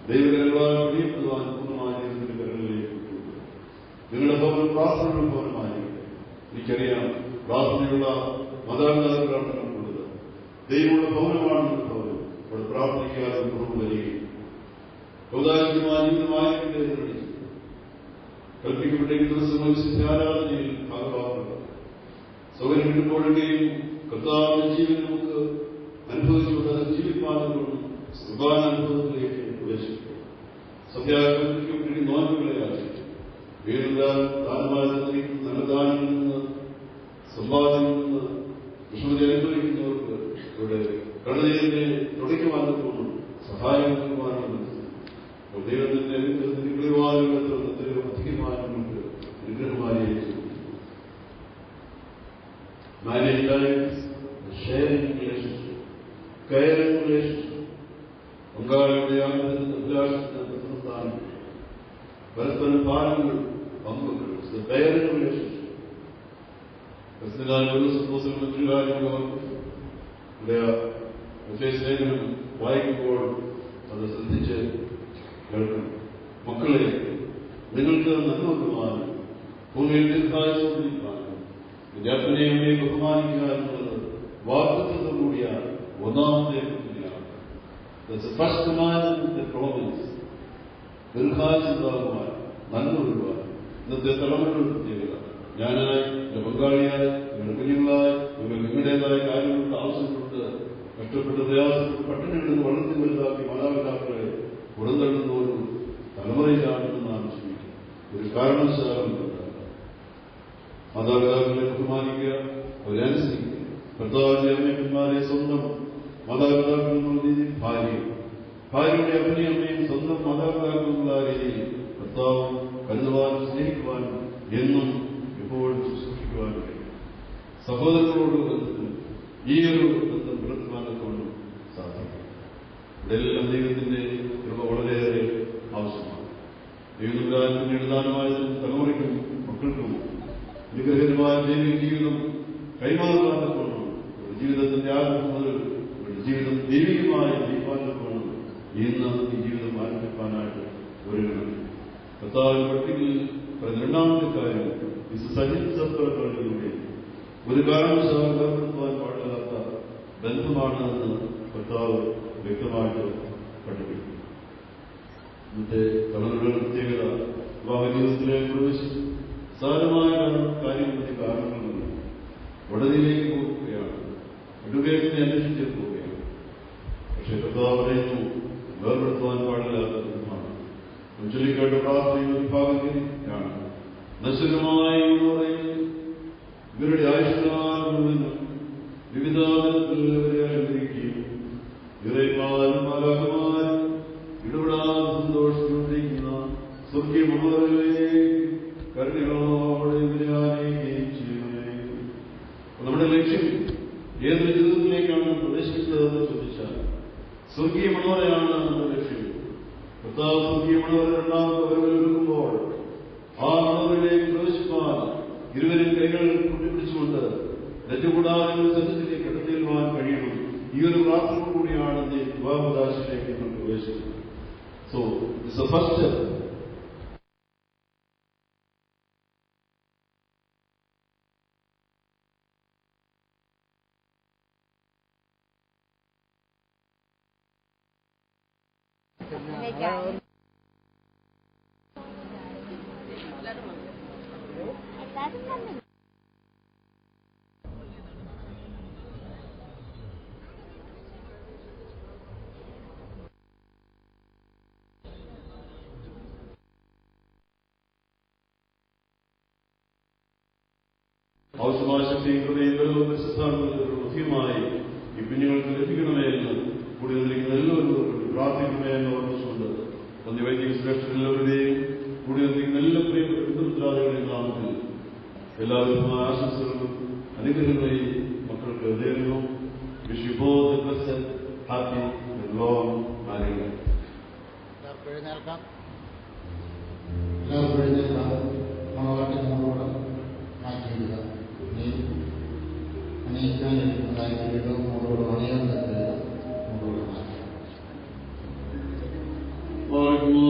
ദൈവകരങ്ങളാൽ പണിയപ്പെടുവാൻ പൂർണ്ണമായ ദൈവത്തിന്റെ കരങ്ങളിലേക്ക് കൊണ്ടുപോകും. നിങ്ങളുടെ ഭവനം പ്രാർത്ഥനയുള്ള ഭവനമായിരിക്കും. എനിക്കറിയാം, പ്രാർത്ഥനയുള്ള മാതാപിതാക്കളാണ് നമുക്കുള്ളത്. ദൈവമുള്ള ഭവനമാണ് നമ്മുടെ ഭവനം. അവിടെ പ്രാർത്ഥനയ്ക്കാതെ കുറവ് വരികയും ഔദാര്യമായ ജീവിതമായിരിക്കും എന്ന് കൽപ്പിക്കപ്പെട്ടെങ്കിൽ ദിവസങ്ങൾ വിശുദ്ധാരാധനയിൽ ഭാഗമാകുക. സൗകര്യം കിട്ടുമ്പോഴൊക്കെയും കർത്താവിന്റെ ജീവൻ നമുക്ക് അനുഭവിച്ചുകൊണ്ട് ജീവിപ്പാനുകൊണ്ടും സുഖാനുഭവത്തിലേക്ക് പ്രവേശിക്കും. സത്യാഗ്രഹിക്കപ്പെട്ടി നോൻപുകളെ ആചരിക്കും. വീടുകാർ ദാനമായി നിർണ്ണയിക്കുന്ന നല്ല ദാനങ്ങളിൽ നിന്ന് സമ്പാദ്യങ്ങളിൽ നിന്ന് വിഷമതി അനുഭവിക്കുന്നവർക്ക് ഇവിടെ കടലിനെ തുടയ്ക്കുവാനും സഹായം നൽകുവാനും ദൈവത്തിന്റെ അധികമാനം നമുക്ക് അനുഗ്രഹമായി marriage life, sharing relationship, caring relationship, പങ്കാളിയുടെ ആനന്ദത്തിന് അഭിലാഷത്തിന് പ്രസ്ഥാനം, പരസ്പരം പാലങ്ങൾ പങ്കുകൾ, കെയറിംഗ് റിലേഷൻഷിപ്പ്. മറ്റൊരു കാര്യങ്ങളും ഇവിടെ ലേഖനം വായിക്കുമ്പോൾ അത് ശ്രദ്ധിച്ച് കേൾക്കണം. മക്കളെ, നിങ്ങൾക്ക് നന്മക്കുവാനും ഭൂമിയിൽ ദീർഘായുസ്സോടിരിക്കാനും വിദ്യാർത്ഥിനെയും ബഹുമാനിക്കുക എന്നുള്ളത് വാഗ്ദത്തത്തോടു കൂടിയ ഒന്നാമത്തെ കൽപ്പനയാണ്. ദീർഘായുസ്സുണ്ടാകുവാൻ, നന്മ വരുവാൻ ഇന്നത്തെ തലമുറയുടെ പ്രത്യേകത. ഞാനായി, എന്റെ പങ്കാളിയായി, നിങ്ങളുടെ കുഞ്ഞുങ്ങളായി നിങ്ങൾക്ക് നിങ്ങളുടേതായ കാര്യങ്ങൾക്ക് ആവശ്യപ്പെട്ട് കഷ്ടപ്പെട്ട് പ്രയാസപ്പെട്ട് പട്ടിണികളിൽ നിന്ന് വളർത്തി വലുതാക്കി മാതാപിതാക്കളെ പുറന്തള്ളുന്ന ഒരു തലമുറയിലാണെന്ന് നാം ചിന്തിക്കും. ഒരു കാരണവശാലും മാതാപിതാക്കളെ ബഹുമാനിക്കുക, അവരനുസരിക്കുക. ഭർത്താവിന്റെ അമ്മയപ്പന്മാരെ സ്വന്തം മാതാപിതാക്കൾ എന്നുള്ള രീതിയിൽ ഭാര്യയുടെ അപ്പനെയും അമ്മയും സ്വന്തം മാതാപിതാക്കൾ എന്നുള്ള രീതിയിൽ ഭർത്താവും കരുതുവാനും സ്നേഹിക്കുവാനും എന്നും എപ്പോഴും സൂക്ഷിക്കുവാനും കഴിയും. സഹോദരങ്ങളോട് ബന്ധത്തിൽ ഈ ഒരു ബന്ധം പുലർത്തുവാനൊക്കെ സാധിക്കും. ഇവിടെയെല്ലാം ദൈവത്തിന്റെ കൃപ വളരെയേറെ ആവശ്യമാണ്. ദൈവത്തിന്റെ എഴുതാനുമായതും തലമുറയ്ക്കും മക്കൾക്കും അനുഗ്രഹീതമായ ദൈവിക ജീവിതം കൈമാറുവാനൊക്കെ ഒരു ജീവിതത്തിന്റെ ആരംഭം മുതൽ ഒരു ജീവിതം ദൈവികമായ ദൈവാനൊക്കെ ഇന്ന് ഈ ജീവിതം ആരംഭിക്കാനായിട്ട് ഒരുങ്ങണം. കർത്താവിന്റെ പട്ടികയിൽ പറഞ്ഞ രണ്ടാമത്തെ കാര്യം സഹിതത്തിലൂടെ ഒരു കാരണവശാലും ഏർപ്പെടുത്തുവാൻ പാടില്ലാത്ത ബന്ധമാണ് എന്ന് കർത്താവ് വ്യക്തമായിട്ട് പഠിപ്പിക്കും. ഇന്നത്തെ തലമുറകളുടെ പ്രത്യേകത വിവാഹ ജീവിതത്തിലേക്ക് പ്രവേശിച്ച് സാരമായ കാര്യങ്ങളുടെ കാരണങ്ങളുണ്ട്. ഉടനെയിലേക്ക് പോകുകയാണ്, അഡ്വക്കേറ്റിനെ അന്വേഷിച്ച് പോവുകയാണ്. പക്ഷെ കർത്താവ് പറയുന്നു, വേർപെടുത്തുവാൻ പാടില്ലാത്ത ബന്ധമാണ്. ചൊല്ലിക്കേണ്ട പ്രാർത്ഥനയുടെ വിഭാഗത്തിലാണ് നശ്വരമായ ഇവരുടെ ആയുഷ്കാലം വിവിധ തരത്തിലുള്ളവരെ അനുഗ്രഹിക്കുകയും ഇറയന്മാരും മാലാഖമാരും ഇടപെടാതെ സന്തോഷിച്ചുകൊണ്ടിരിക്കുന്ന സ്വർഗീയ മഹോദരങ്ങളെ കരുണകളോടെ ഇവരെ ആനയിക്കുകയും ചെയ്യുന്നേ. നമ്മുടെ ലക്ഷ്യം ഏതൊരു ജീവിതത്തിലേക്കാണ് പ്രവേശിക്കുന്നതെന്ന് ചോദിച്ചാൽ സ്വർഗീയ മനോഹരയാണ് നമ്മുടെ ലക്ഷ്യം. കർത്താവ് സ്വർഗീയ മനോഹര രണ്ടാമത്തെ വരവിലെടുക്കുമ്പോൾ ആ മനോഹരയിലേക്ക് പ്രവേശിപ്പാൻ ഇരുവരും കൈകൾ കൂട്ടിപ്പിടിച്ചുകൊണ്ട് തെറ്റുകൂടാതെ സത്യത്തിലേക്ക് കടത്തിയെല്ലുവാൻ കഴിയണം. ഈ ഒരു പ്രാർത്ഥന കൂടിയാണ് വിവാഹദാശയിലേക്ക് നമ്മൾ പ്രവേശിച്ചത്. So it's the first step. ആവശ്യമായ ശക്തിയും കൃപയും ബലവും പരിശുദ്ധാത്മാവിന്റെ മുഖ്യമായി ഈ കുഞ്ഞുങ്ങൾക്ക് ലഭിക്കണമേ എന്ന് കൂടി നിൽക്കുന്ന എല്ലാവരും പ്രാർത്ഥിക്കണമേ എന്ന് ഓർമ്മിച്ചുകൊണ്ട് വൈദിക അണിയിക്കാനിരിക്കുന്നതായി വീണ്ടും നമ്മളോട് അണിയാൻ തന്നെ നമ്മളോട് മാറ്റി.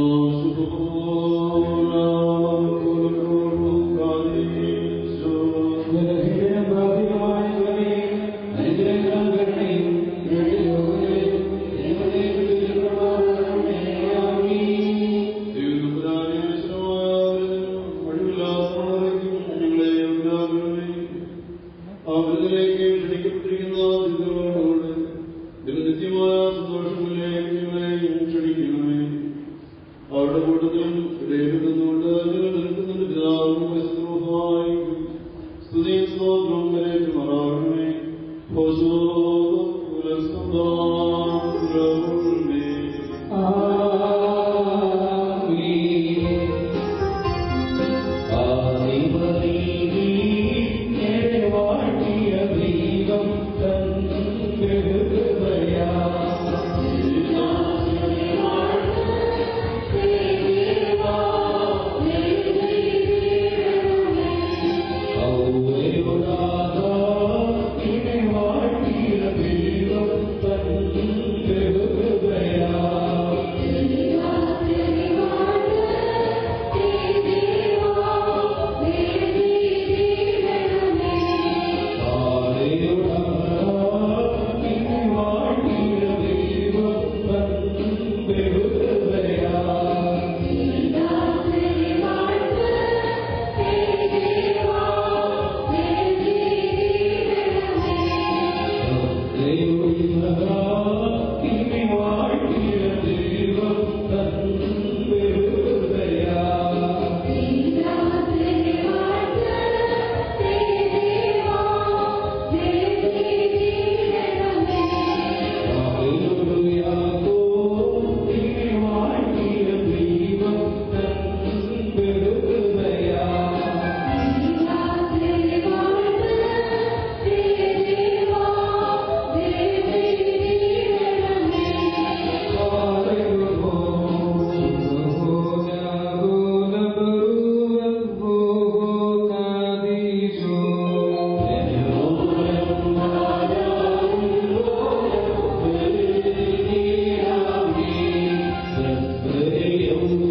Thank you.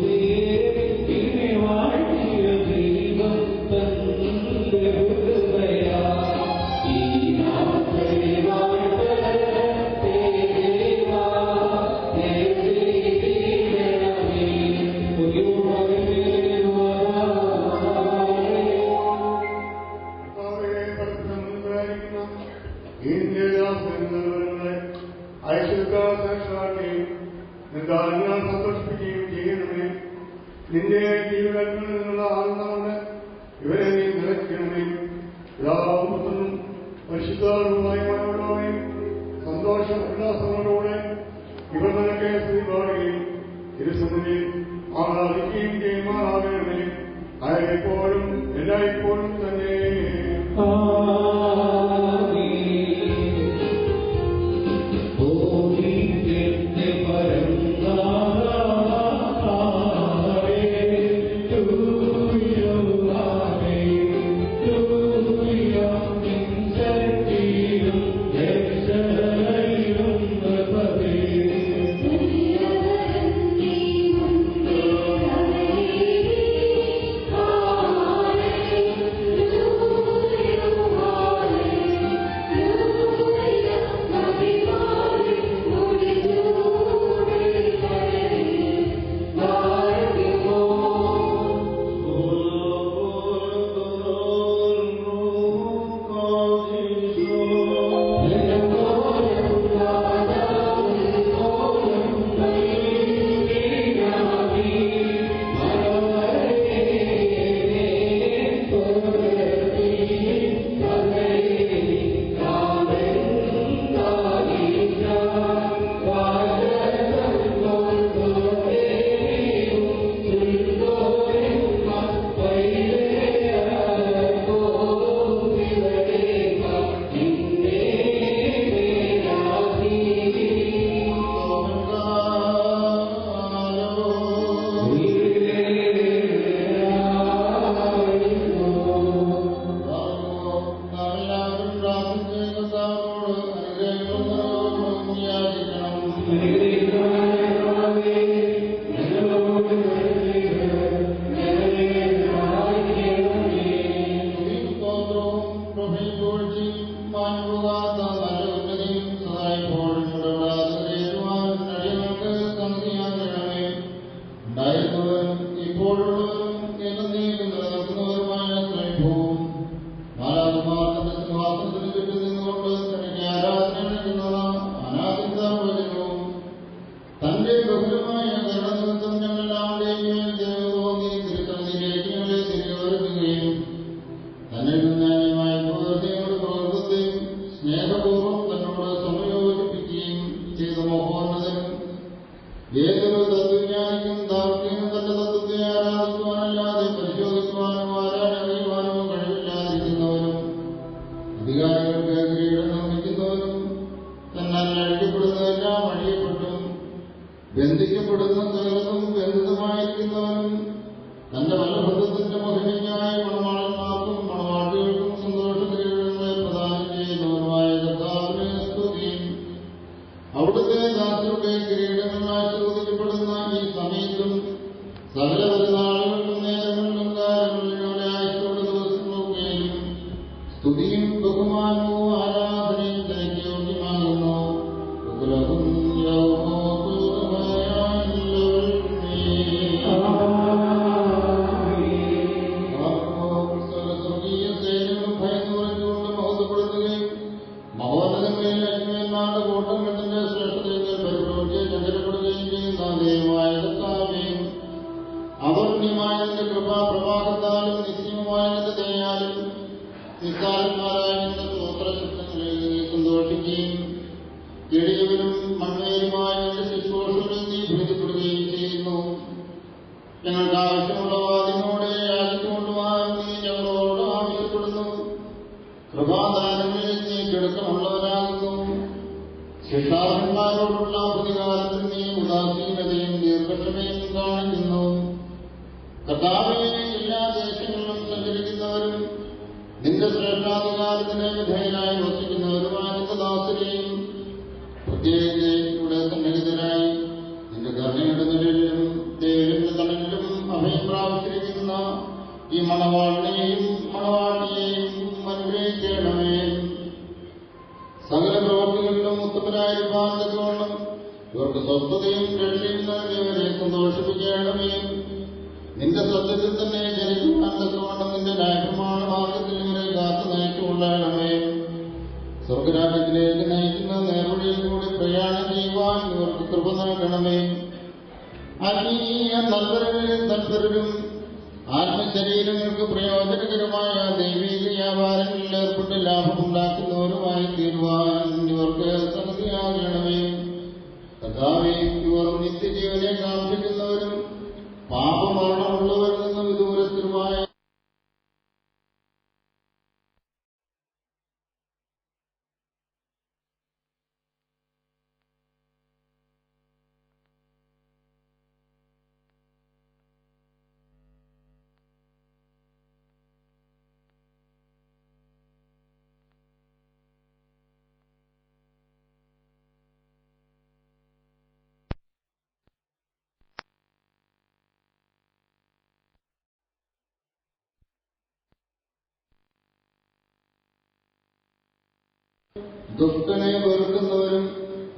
ദുഷ്ടനെ വെറുക്കുന്നവരും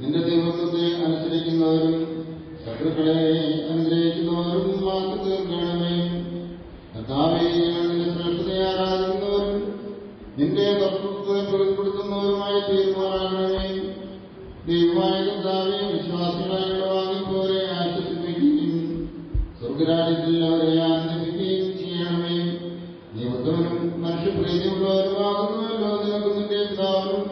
നിന്റെ ദൈവത്വത്തെ അനുസരിക്കുന്നവരും ശത്രുക്കളെ അനുഗ്രഹിക്കുന്നവരും മാറ്റി തീർക്കണമേ. കർത്താവേ, നിന്റെ ശ്രേഷ്ഠതയെ ആരാധിക്കുന്നവരും നിന്റെ കർത്തൃത്വത്തെ പ്രകടപ്പെടുത്തുന്നവരുമായി തീരുമാനമേ. ദൈവമായ കർത്താവേ, വിശ്വാസികളായുള്ള വാങ്ങിപ്പോലെ ആശ്വസിപ്പിക്കുകയും സ്വർഗരാജ്യത്തിൽ അവരെ ആനന്ദിപ്പിക്കുകയും ചെയ്യണമേ. നീ ഉത്തമനും മനുഷ്യപ്രീതിയുള്ളവരുമാകുന്നുവല്ലോ. നിനക്ക് നിന്റെ പിതാവും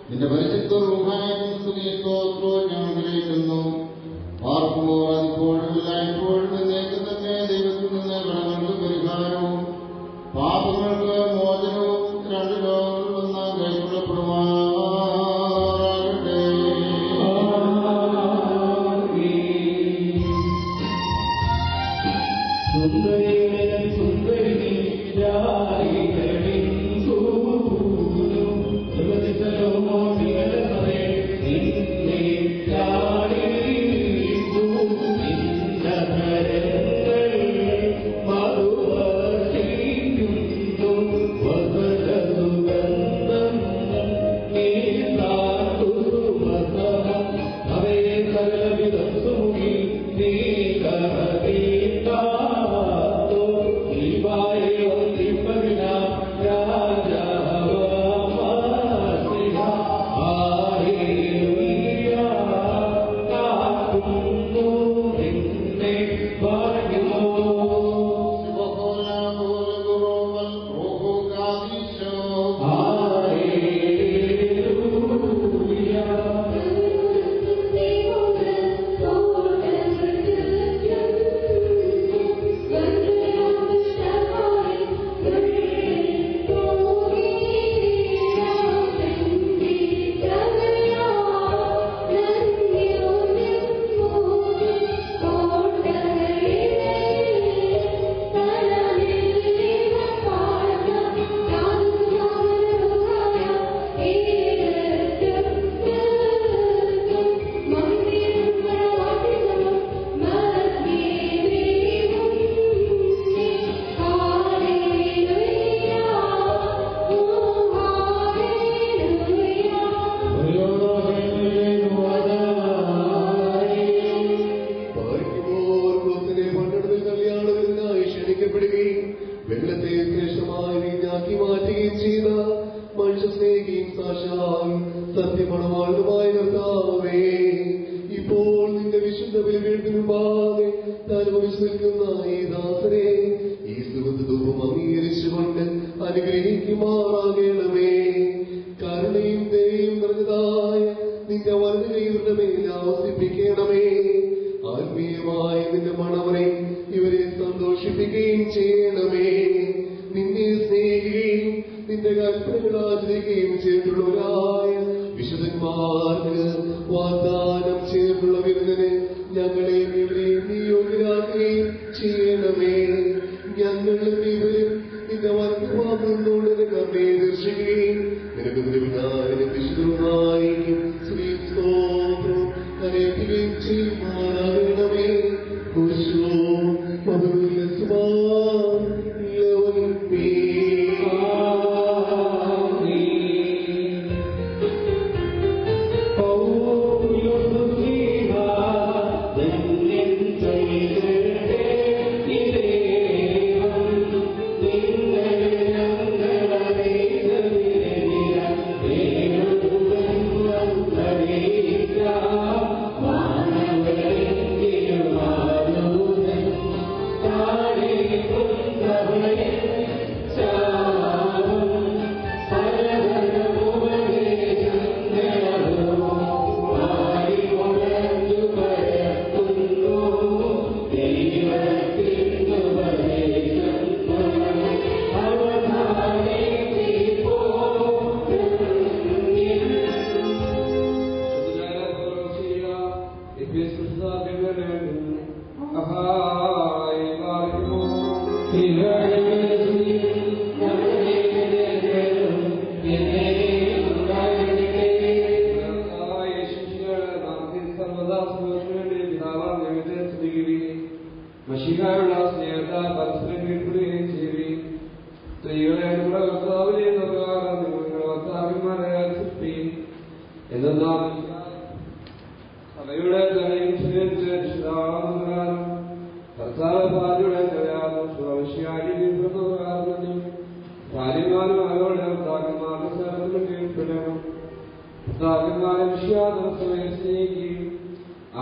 നിന്റെ പരിശുദ്ധ റൂഹായും സ്തുതി സ്തോത്രവും ഞാൻ വിലയിരുത്തുന്നു. പാർക്കുമ്പോൾ അതിപ്പോഴും എല്ലായ്പ്പോഴും എന്നേക്കും തന്നെ ദൈവത്തിൽ നിന്ന് കടങ്ങൾക്ക് പരിഹാരവും പാപങ്ങൾക്ക് മോചനവും രണ്ട് ലോകങ്ങളിൽ നിന്ന് കൈക്കൊള്ളപ്പെടുമാറാകട്ടെ. സുന്ദരി സത്യമണവാളുമായ കർത്താവേ, ഇപ്പോൾ നിന്റെ വിശുദ്ധ ബലിപീഠത്തിനുമ്പാകെ അനുഭവിച്ചു നിൽക്കുന്ന ഈ ദാസരെ ഈ സുഗന്ധധൂപം അംഗീകരിച്ചുകൊണ്ട് അനുഗ്രഹിക്കുമാറാകണമേ. കരുണയും ദയയും നിറഞ്ഞതായ നിന്റെ വലത് ഇവരുടെ മേൽ ആവസിപ്പിക്കണമേ. ആത്മീയമായ നിന്റെ മണവരെ ഇവരെ സന്തോഷിപ്പിക്കുകയും ചെയ്യണമേ. നിന്നെ സ്നേഹിക്കുകയും നിന്റെ കൽപ്പനകൾ ആചരിക്കുകയും ചെയ്തിട്ടുള്ളവരായ വിശുദ്ധന്മാർക്ക് വാഗ്ദാനം ചെയ്തിട്ടുള്ള വിരുന്നിന് ഞങ്ങളെ ഇവരെയും നീ യോഗ്യരാക്കുകയും ചെയ്യണമേ. ഞങ്ങളും ഇവരും നിന്റെ വർഗവാദത്തോട് കമ്മയെ ദർശിക്കുകയും നിനക്ക് നിന്റെ പിതാവിനെ വിശുദ്ധമായിരിക്കും ശ്രീ സ്തോത്രം കരയുകയും ചെയ്യുമാറാകണമേ. കുശോ മധുരസ്മാ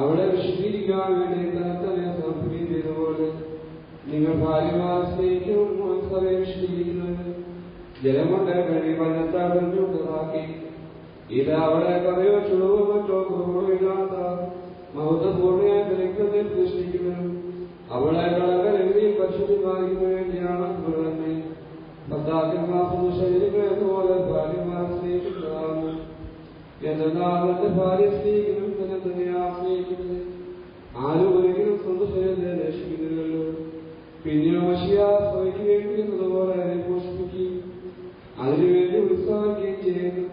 അവിടെ വിശദീകരിക്കാൻ വേണ്ടി തന്നെ സമർപ്പിക്കുകയും ചെയ്തപോലെ നിങ്ങൾ ഭാര്യമാരെ സ്നേഹിക്കുന്നവരെ വിശദീകരിക്കുന്നത് ജലം കൊണ്ട് കഴി വനത്താക്കി ഇത് അവിടെ കറിയോ ചുളവോ മറ്റോ കുറവോ ഇല്ലാത്ത മഹത്വപൂർണ്ണയായി ദരിദ്രതയിൽ പ്രതിഷ്ഠിക്കുന്നതും അവളെ കളങ്കരെയും പരിശുദ്ധിമാരിക്കുന്ന വേണ്ടിയാണ് തന്നെ ഭർത്താക്കന്മാർ ശരീരങ്ങൾ എന്നപോലെ ഭാര്യമാരെ സ്നേഹിക്കുന്നതാണ്. എന്നാൽ എന്റെ ഭാര്യ സ്നേഹിക്കുന്നു തന്നെ തന്നെയാ സ്നേഹിക്കുന്നത്. ആരും ഒരിക്കലും സ്വന്തം ശരീരത്തെ രക്ഷിക്കുന്നില്ലല്ലോ. പിന്നെയോ മഷിയാ സ്വയ്ക്ക് വേണ്ടിയിരുന്നതുപോലെ അതിനെ പോഷിപ്പിക്കുകയും അതിനുവേണ്ടി ഉത്സാഹിക്കുകയും ചെയ്യുന്നു.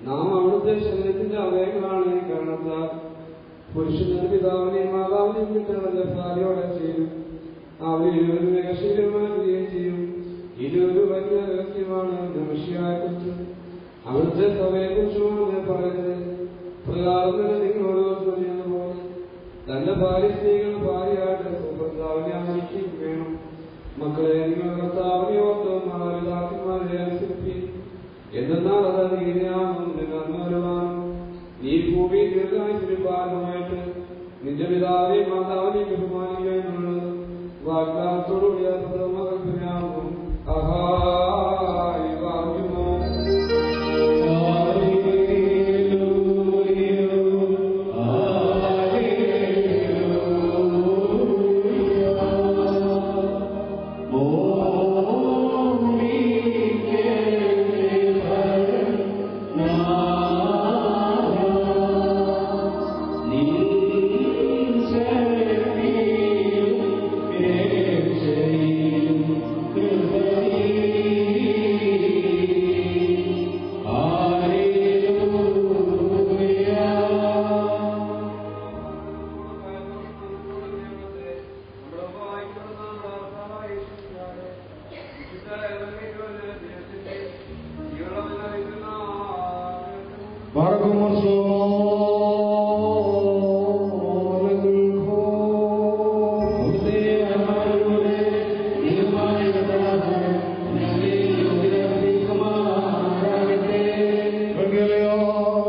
നാം അവിടുത്തെ ശരീരത്തിന്റെ അവയവങ്ങളാണ് ഈ കാരണത്താൽ പുരുഷന്റെ പിതാവിനെയും മാതാവിനെയും വിട്ട് നല്ല ഭാര്യയോടെ ചെയ്യും. അവരെ ഇരുവരും ഏകശരീരമാക്കുകയും ചെയ്യും. ഇതൊരു വലിയ രഹസ്യമാണ് മഷിയായെക്കുറിച്ച്. അവിടുത്തെ സഭയെക്കുറിച്ചുമാണ് പറയുന്നത്. പ്രകാരം തന്നെ നിങ്ങൾ ഓരോ പോലെ തന്റെ ഭാര്യ സ്ത്രീകൾ ഭാര്യയായിട്ട് ഭർത്താവിനെ ആയിരിക്കും വേണം. മക്കളെ നിങ്ങൾ ഭർത്താവിനെ ഓർത്ത് മാതാപിതാക്കന്മാരെ അനുസരിപ്പി. എന്തെന്നാൽ അത് നീതിയാണെന്നും നന്മകരമാണെന്നും നീ ഭൂമി ദീർഘായുസിന് ഭാഗമായിട്ട് നിന്റെ പിതാവിനെയും മാതാവിനെയും ബഹുമാനിക്കുക എന്നുള്ളത് വാഗ്ദാനത്തോടുകൂടിയ പ്രഥമ കൽപ്പനയാകും. Hallelujah.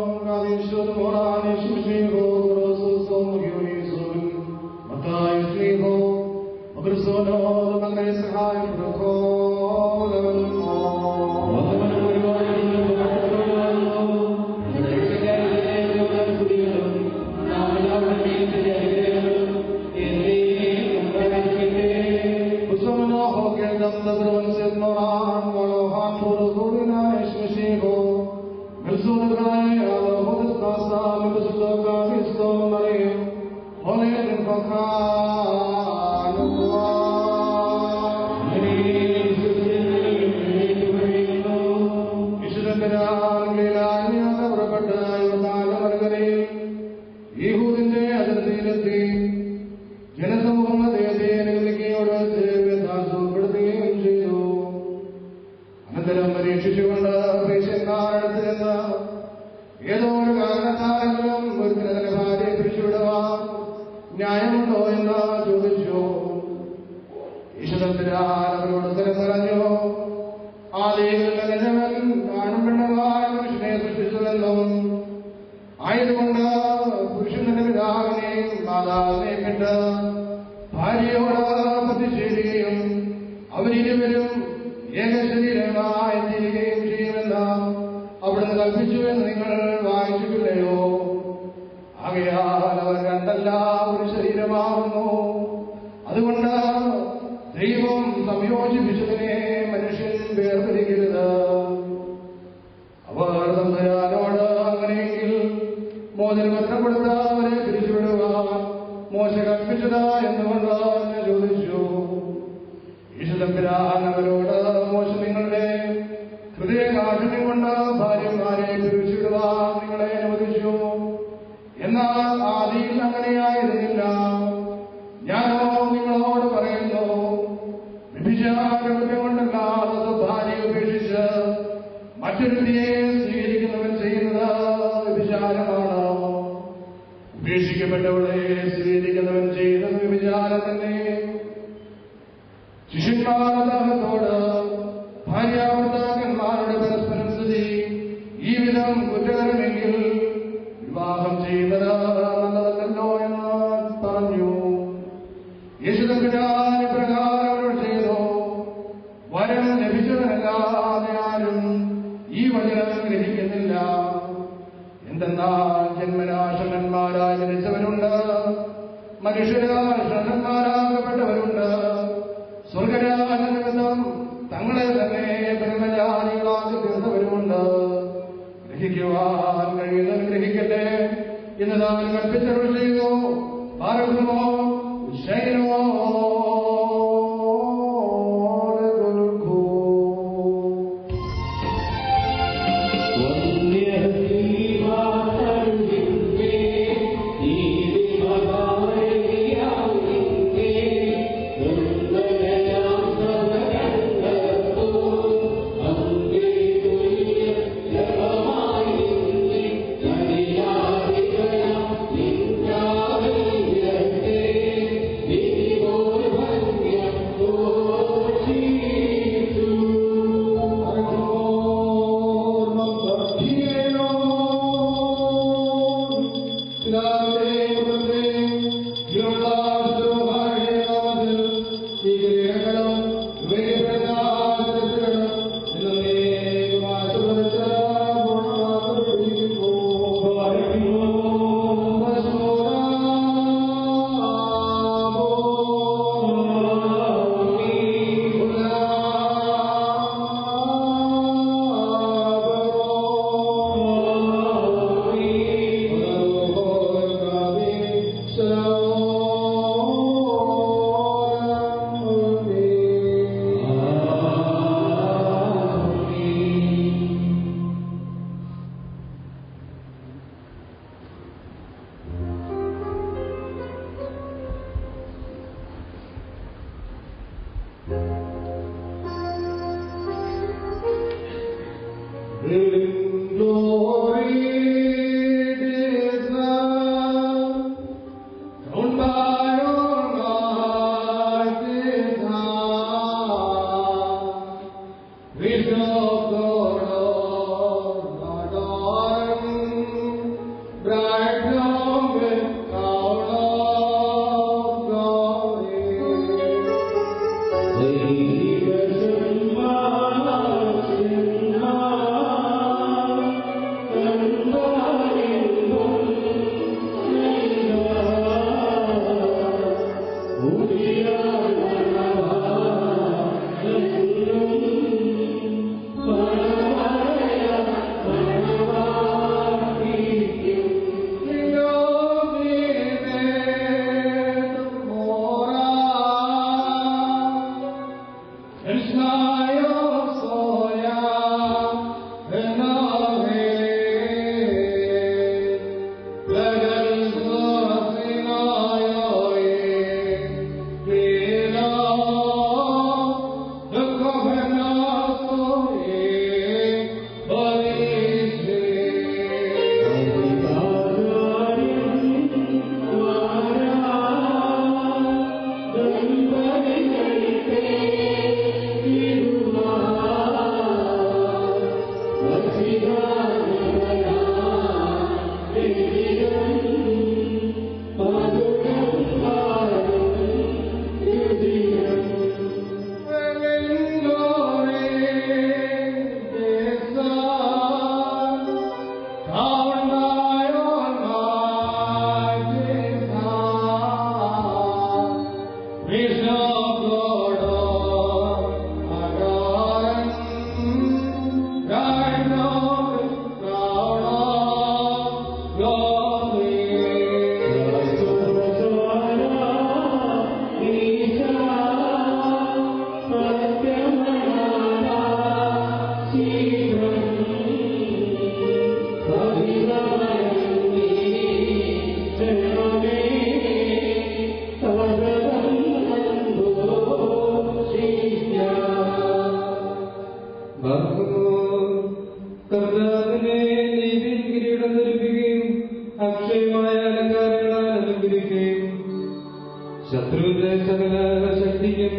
യഹൂദിന്റെ അതിർത്തിയിലെത്തി ജനസമൂഹം അദ്ദേഹത്തെ നിലവിളിക്കുകയോട് ചെയ്തു. അനന്തരം പരീക്ഷിച്ചുകൊണ്ട് പരീക്ഷക്കാരടുത്ത് നിന്ന് ഏതോ ഒരു കാരണത്താലെങ്കിലും ഒരു തന്റെ ഭാര്യയെ പിരിച്ചുവിടുവാൻ ന്യായമുണ്ടോ എന്ന് ചോദിച്ചു. ഈശ്വരത്തിനാൽ അവരോട് ഉത്തരം പറഞ്ഞു, ആദിയിൽ നിലഞ്ഞവൻ കാണും പെണ്ണുമായ മനുഷ്യനെ സൃഷ്ടിച്ചതെന്നും ആയതുകൊണ്ട് പുരുഷൻ തന്റെ പിതാവിനെയും മാതാവിനെയും കണ്ട് ഭാര്യയോട് പറ്റിച്ചേരുകയും അവരിരുവരും ഏകശരീരമായി തീരുകയും ചെയ്യുമെന്ന് അവിടുന്ന് കൽപ്പിച്ചു എന്ന് നിങ്ങൾ വായിച്ചിട്ടില്ലയോ? ആകയാൽ അവർ രണ്ടല്ല ഒരു ശരീരമാകുന്നു. അതുകൊണ്ട് ദൈവം സംയോജിപ്പിച്ചതിനെ മനുഷ്യൻ വേർതിരിക്കരുത്. അവർ തമ്പുരാനോട് അങ്ങനെയെങ്കിൽ മോചനപത്രപ്പെടുത്ത അവരെ പിരിച്ചുവിടുവാൻ മോശ കൽപ്പിച്ചത് എന്നുകൊണ്ട് ചോദിച്ചു. ഈശ്വരൻ അവരോട്, മോശ നിങ്ങളുടെ ഹൃദയകാഠിന്യം കൊണ്ട് ഭാര്യമാരെ പിരിച്ചുവിടുവാൻ നിങ്ങളെ അനുവദിച്ചു. എന്നാൽ ആദിയിൽ അങ്ങനെയായിരുന്നില്ല. ഞാനോ നിങ്ങളോട് പറയുന്നു, വ്യഭിചാരകുറ്റം കൊണ്ടല്ലാതെ ഭാര്യയെ ഉപേക്ഷിച്ച് മറ്റൊരുത്തിയെ സ്വീകരിക്കുന്നവൻ ചെയ്യുന്നത് വ്യഭിചാരമാണ്. ഉപേക്ഷിക്കപ്പെട്ടവളെ സ്വീകരിക്കുന്നവൻ ചെയ്യുന്നത് വ്യഭിചാരം തന്നെ. ശിഷ്യന്മാരോട് ഭാര്യാഭർത്താക്കന്മാരുടെ പരസ്പരം സ്തുതി ഈ വിധം കുറ്റകരമെങ്കിൽ വിവാഹം ചെയ്യുന്നത് നല്ലതല്ലോ എന്ന് പറഞ്ഞു. യേശുദമ്പുരാൻ ഇപ്രകാരം അവരോട് ചെയ്തു, വരം ലഭിച്ചവനല്ലാതെ ആരും ഈ വചനം ഗ്രഹിക്കുന്നില്ല. എന്തെന്നാൽ ജന്മനാ ഷണ്ണന്മാരായി ജനിച്ചവരുണ്ട്, മനുഷ്യരാൽ ഷണ്ണന്മാരാകപ്പെട്ടവരുണ്ട്. സ്വർഗരാജനിമിത്തം തങ്ങളെ തന്നെ ബ്രഹ്മചാരികളാക്കി തീർന്നവരുമുണ്ട്. ഗ്രഹിക്കുവാൻ കഴിയുന്നവർ ഗ്രഹിക്കട്ടെ എന്ന് താൻ കൽപ്പിച്ചവർ ചെയ്തു. പാർക്കുമോ ശൈലമോ Thank you. ശത്രുവിന്റെ സകല ശക്തിക്കും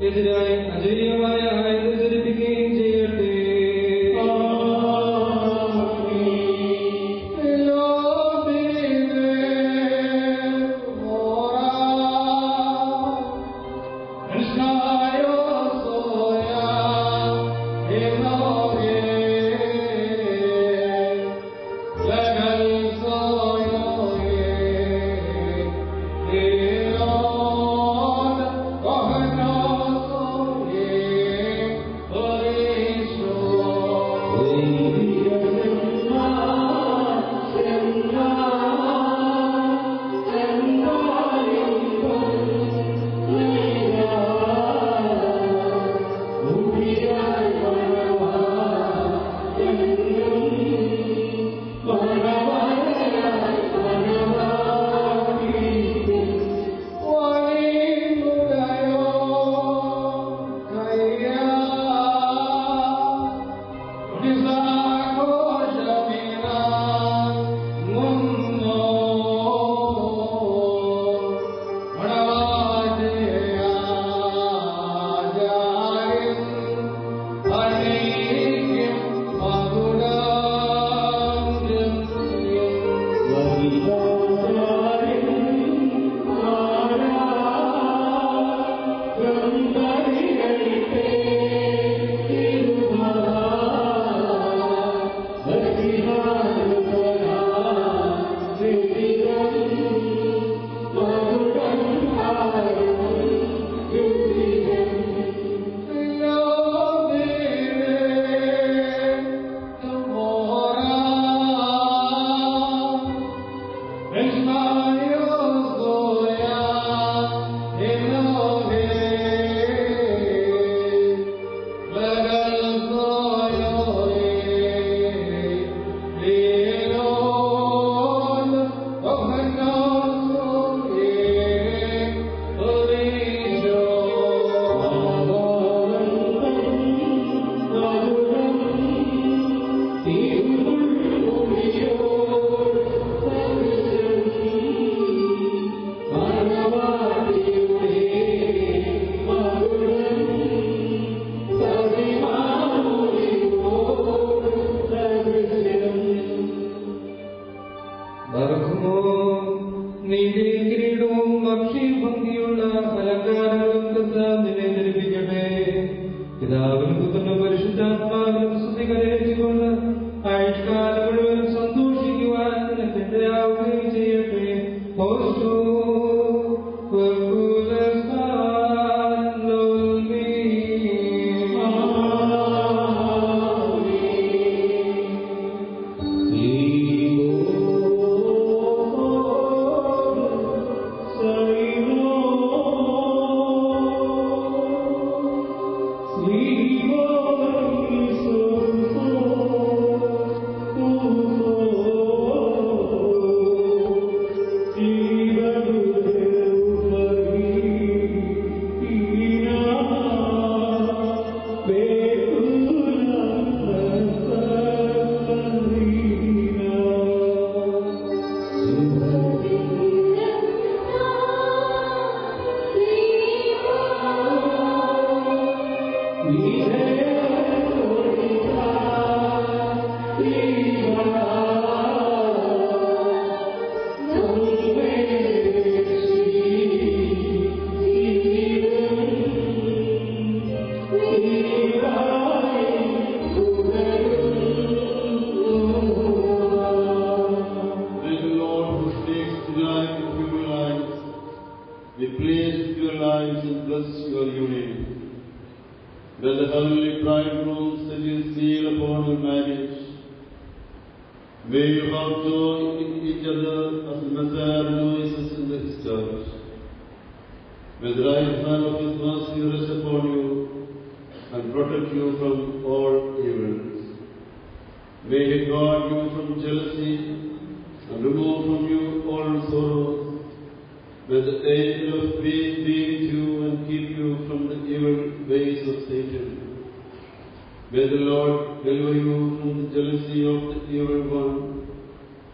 എതിരായി അജയ്യമായ ആയുധം ധരിപ്പിക്കുകയും ചെയ്യട്ടെ.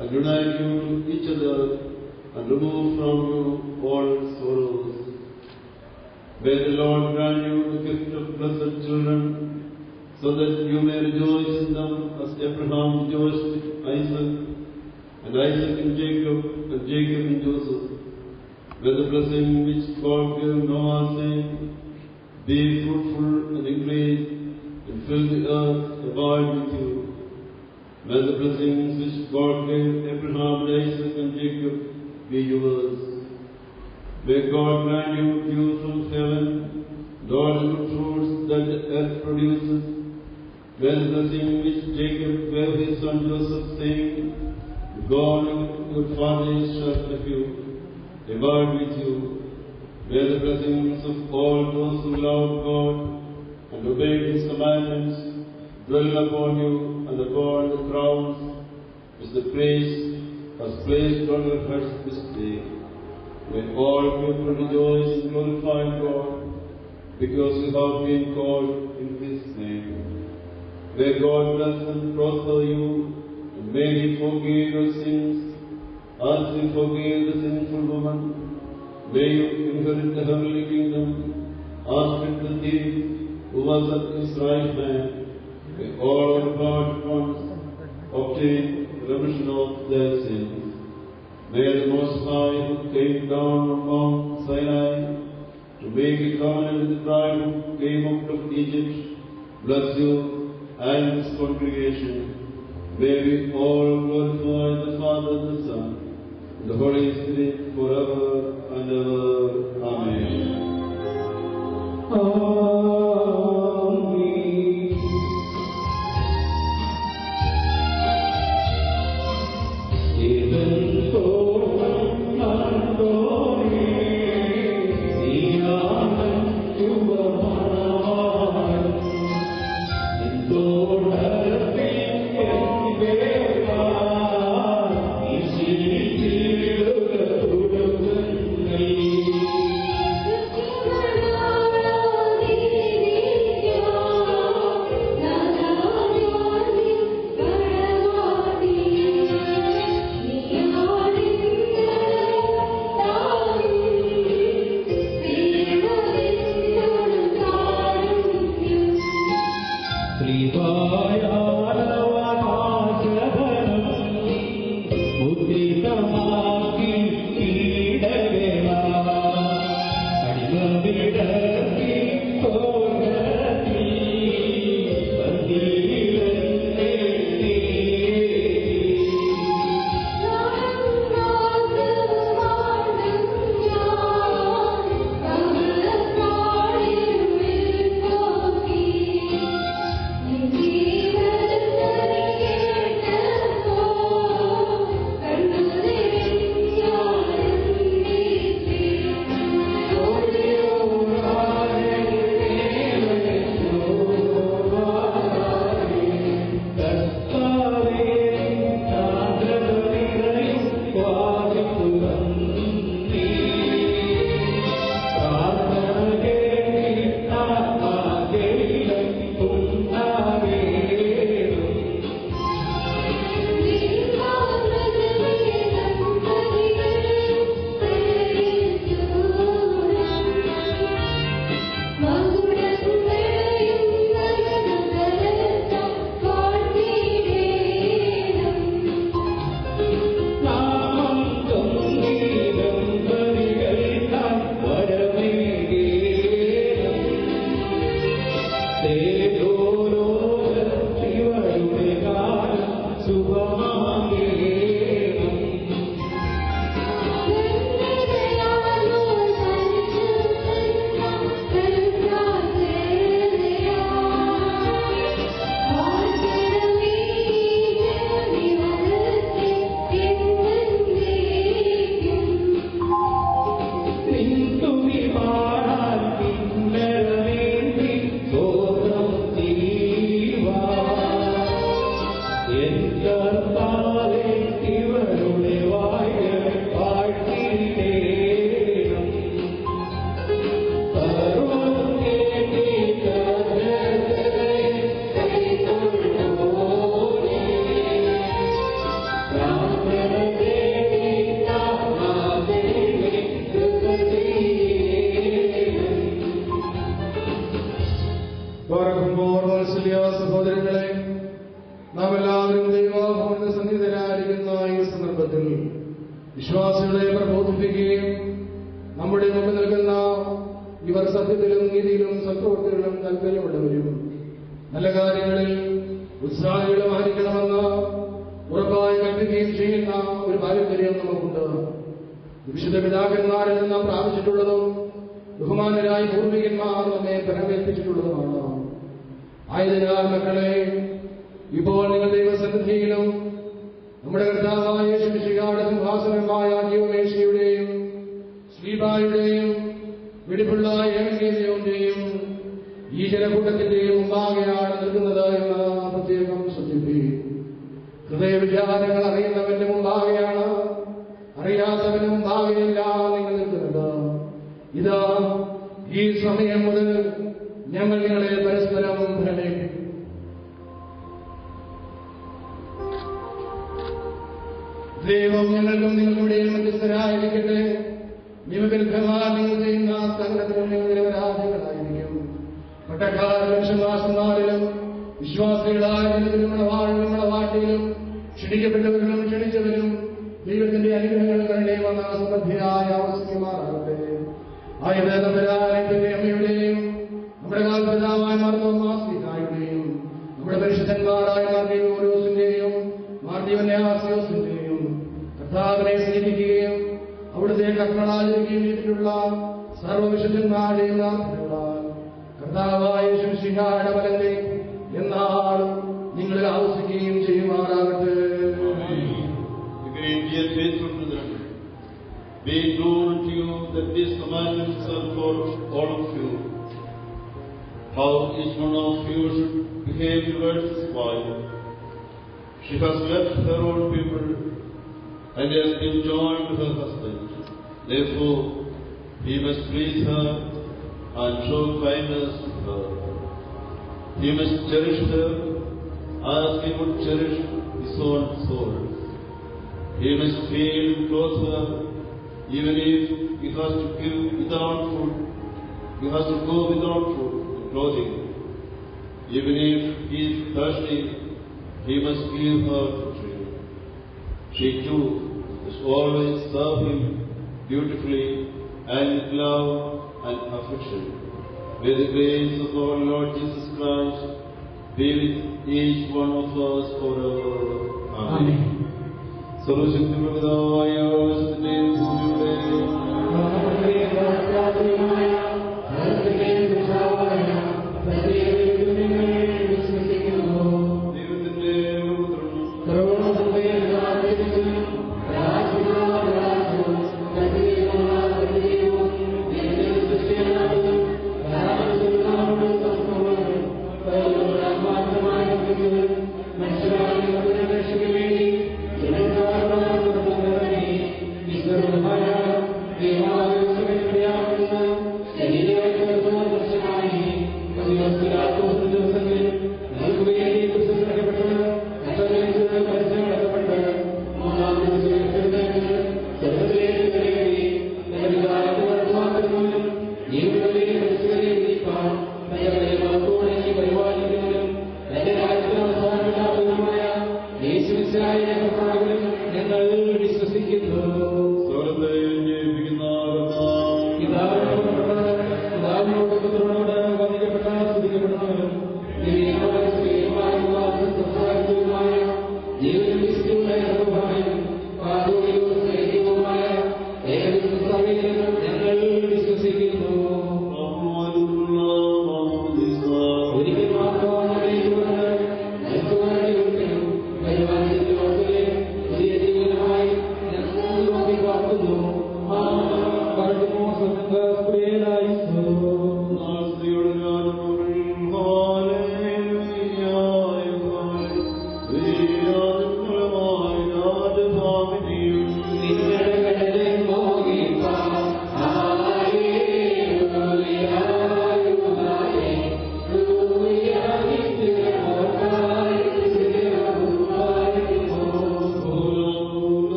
and unite you to each other and remove from you all sorrows. May the Lord grant you the gift of blessed children, so that you may rejoice in them as Abraham rejoiced in Isaac, and Isaac in Jacob, and Jacob in Joseph. May the blessing which God gave Noah, saying, "Be fruitful and increase, and fill the earth, abide with you." May the blessings which God gave Abraham, and Isaac, and Jacob be yours. May God grant you dew from heaven, and all the good fruits that the earth produces. May the blessing which Jacob gave his son Joseph, saying, "The God of your fathers shall bless you, abide with you." May the blessings of all those who love God and obey His commandments dwell upon you and upon the crowns which the praise has placed on your heads this day. May all people rejoice and glorify God, because you have been called in His name. May God bless and prosper you, and may He forgive your sins, as He forgave the sinful woman. May you inherit the heavenly kingdom, as did the thief who was at His right hand. May all our bad ones obtain remission of their sins. May the Most High, who came down from Mount Sinai to make a covenant with the tribe who came out of Egypt, bless you and this congregation. May we all glorify the Father, the Son, and the Holy Spirit forever and ever. Amen. Yes, വിശ്വാസികളെ പ്രബോധിപ്പിക്കുകയും നമ്മുടെ മുമ്പിൽ നിൽക്കുന്ന ഇവർ സത്യത്തിലും നീതിയിലും സത്പ്രവൃത്തികളിലും താല്പര്യമുള്ളവരും നല്ല കാര്യങ്ങളിൽ ഉത്സാഹികളുമായിരിക്കണമെന്ന് ഉറപ്പായി കൽപ്പിക്കുകയും ചെയ്യുന്ന ഒരു പാരമ്പര്യം നമുക്കുണ്ട്. വിശുദ്ധ പിതാക്കന്മാരിൽ നിന്ന് നാം പ്രാപിച്ചിട്ടുള്ളതും ബഹുമാനരായ പൂർവികന്മാർ നമ്മെ പരമേൽപ്പിച്ചിട്ടുള്ളതുമാണ്. ആയതിനാൽ മക്കളെ, ഇപ്പോൾ നിങ്ങൾ ദൈവസന്നിധിയിലും നമ്മുടെ കർത്താവായ യേശുമിശിഹായുടെ സിംഹാസനമായ ദൈവമേശയുടെയും ശ്രീബായുടെയും വെടിപ്പുള്ള ഏകീയതയുടെയും ഈ ജനക്കൂട്ടത്തിന്റെയും മുമ്പാകെയാണ് നിൽക്കുന്നത് എന്ന് പ്രത്യേകം ശ്രദ്ധിക്കുകയും ഹൃദയവിചാരങ്ങൾ അറിയുന്നവന്റെ മുമ്പാകെയാണ്, അറിയാത്തവന്റെ മുമ്പാകെയല്ല നിങ്ങൾ നിൽക്കുന്നത്. ഇതാ ഈ സമയം മുതൽ ഞങ്ങൾ നിങ്ങളെ പരസ്പരം പ്രണയിക്കും. ദൈവം ഞങ്ങൾക്കും നിങ്ങളുടെ മധ്യസ്ഥരായിരിക്കട്ടെ. നിയമവിരുദ്ധമായി നിങ്ങൾ ചെയ്യുന്ന സകലത്തിലും നിങ്ങൾ നിരപരാധികളായിരിക്കും. പട്ടക്കാരിലും ശുഭാസന്മാരിലും വിശ്വാസികളായ വാട്ടിലും ക്ഷണിക്കപ്പെട്ടവരിലും ക്ഷണിച്ചവരും ദൈവത്തിന്റെ അനുഗ്രഹങ്ങൾ കണ്ടേ വന്ന സമൃദ്ധിയായ ആവശ്യമാറാകട്ടെ. ആയുധന്റെ അമ്മയുടെയും നമ്മുടെ കാൽപിതാവായ മാർത്തോമാസ്തികായുടെയും നമ്മുടെ പരിശുദ്ധന്മാരായ മാർദീവോസിന്റെയും മാർദീവന്യാസിയോസിന്റെയും കർത്താവിനെ സ്നേഹിക്കുകയും അവിടുത്തെ കർമ്മങ്ങളാചരിക്കുകയും ചെയ്തിട്ടുള്ള സർവവിശുദ്ധന്മാരുടെയും പ്രാർത്ഥനകളാൽ കർത്താവായ യേശുമിശിഹായുടെ ബലത്തെ എന്നാളും നിങ്ങളിൽ ആവശ്യിക്കുകയും ചെയ്യുമാറാകട്ടെ. Dear faithful brethren, be it known to you that these commandments are for all of you. How each one of you should behave towards his wife. She has left her own people and has been joined to her husband. Therefore, he must please her and show kindness to her. He must cherish her as he would cherish his own soul. He must feed and clothe her, even if he has to give without food. He has to go without food and clothing. Even if he is thirsty, he must give her to drink. She too must always serve him beautifully and with love and affection. May the grace of our Lord Jesus Christ be with each one of us forever. Amen. സർവശക്തിപ്രദമായ ആകാശത്തിന്റെയും ഭൂമിയുടെയും ദൈവത്തിന്റെ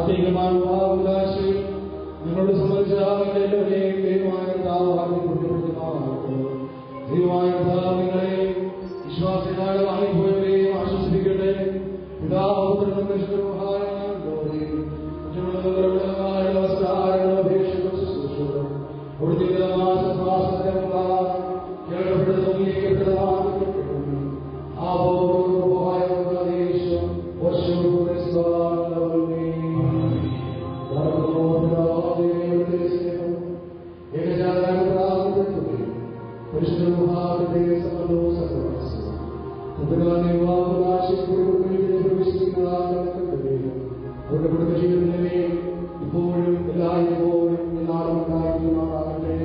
ആത്മീകമായ വിവാഹാവകാശം നിങ്ങളോട് സംബന്ധിച്ച എല്ലാവരെയും ദൈവമായ ദൈവമായ നിങ്ങളെ വിശ്വാസികളെ വാങ്ങിപ്പോയവരെയും ആശ്വസിപ്പിക്കട്ടെ. പിതാപുത്രനും ഇപ്പോഴും എല്ലായ്പ്പോഴും എല്ലാവരും ഉണ്ടാകുന്നതാകട്ടെ.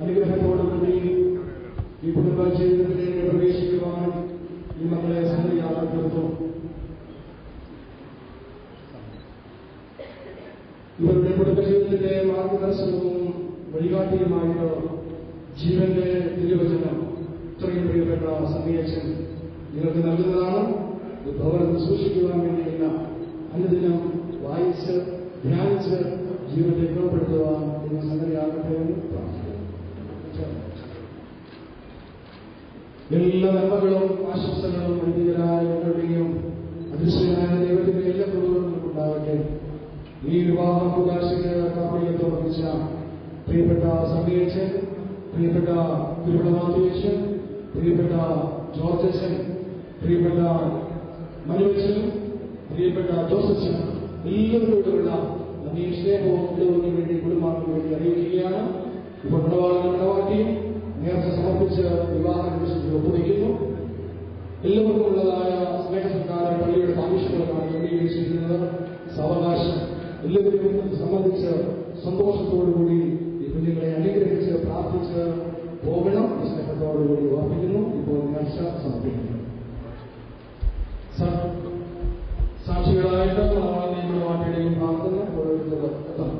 അനുഗ്രഹത്തോടുകൂടി ഈ കുടുംബജീവിതത്തിലേക്ക് പ്രവേശിക്കുവാൻ ഈ മക്കളെ സന്നിധാനപ്പെടുത്തും. ഇവരുടെ കുടുംബജീവിതത്തിന്റെ മാർഗദർശനവും വഴികാട്ടിയുമായിട്ട് ജീവന്റെ തിരുവചനം ഇത്രയും പ്രിയപ്പെട്ട സന്ദേശം നിങ്ങൾക്ക് നൽകുന്നതാണ്. ഇത് ഭവനത്തിൽ സൂക്ഷിക്കുവാൻ വേണ്ടിയില്ല, അനുദിനം വായിച്ച് ധ്യാനിച്ച് ജീവിതത്തെ ഉപയോഗപ്പെടുത്തുവാൻ നിങ്ങൾ സംഗതിയാകട്ടെ എന്ന് പ്രാർത്ഥിക്കുന്നു. എല്ലാ നന്മകളും ആശംസകളും വൈദികരായ ഞങ്ങളുടെയും അദൃശ്യനായ ദൈവത്തിന്റെ എല്ലാ കുറവുകളും ഉണ്ടാകട്ടെ. ഈ വിവാഹം അവകാശിക്ക് കാപ്പയിലെത്തോർപ്പിച്ച പ്രിയപ്പെട്ട സംഗീതൻ, പ്രിയപ്പെട്ട തിരുവിടമാതേശൻ, പ്രിയപ്പെട്ട ജോർജൻ, പ്രിയപ്പെട്ട മനുവച്ചൻ, പ്രിയപ്പെട്ട ജോസഫൻ, എല്ലാവരോടുമുള്ള നന്ദി സ്നേഹവും ഇടവർക്ക് വേണ്ടി കുടുംബാർക്ക് വേണ്ടി അറിയിക്കുകയാണ്. ഇപ്പോൾ മണവാട്ടി നേരത്തെ സമർപ്പിച്ച് വിവാഹ നിമിഷത്തിൽ ഒപ്പുവയ്ക്കുന്നു. എല്ലാവർക്കും ഉള്ളതായ സ്നേഹസംസ്കാരം പള്ളിയുടെ ആവശ്യങ്ങളാണ് ക്രമീകരിച്ചിരിക്കുന്നത്. സാവകാശം എല്ലാവരും സംബന്ധിച്ച് സന്തോഷത്തോടുകൂടി ഈ കുഞ്ഞുങ്ങളെ അനുഗ്രഹിച്ച് പ്രാർത്ഥിച്ച് പോകണം. സ്നേഹത്തോടുകൂടി ഓർപ്പിക്കുന്നു. ഇപ്പോൾ നേർച്ച സമർപ്പിക്കുന്നു. സാക്ഷികളായിട്ട് നമ്മുടെ നാട്ടിലെയും പ്രാർത്ഥന ഓരോരുത്തർ എത്തണം.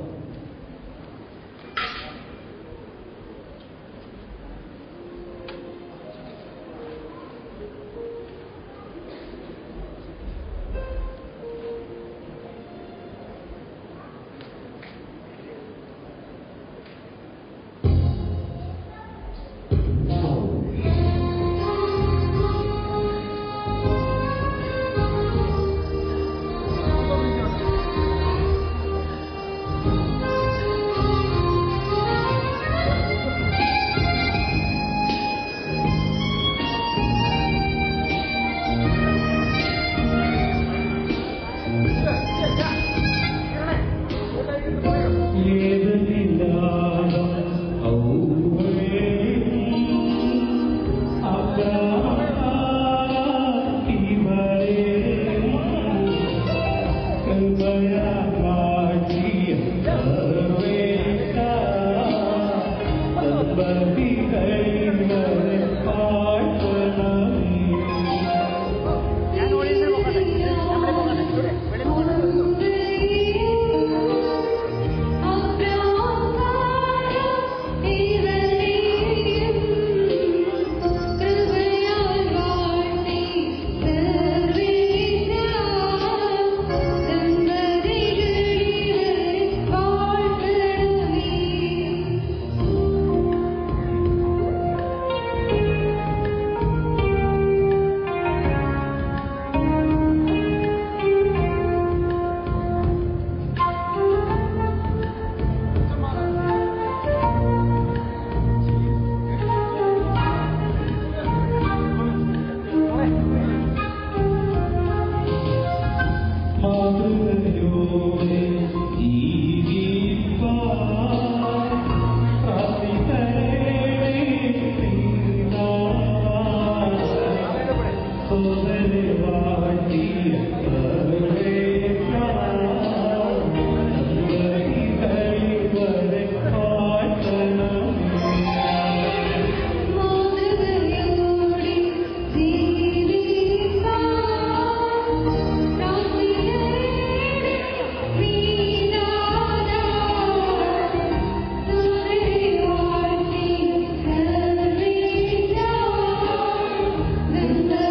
Thank you.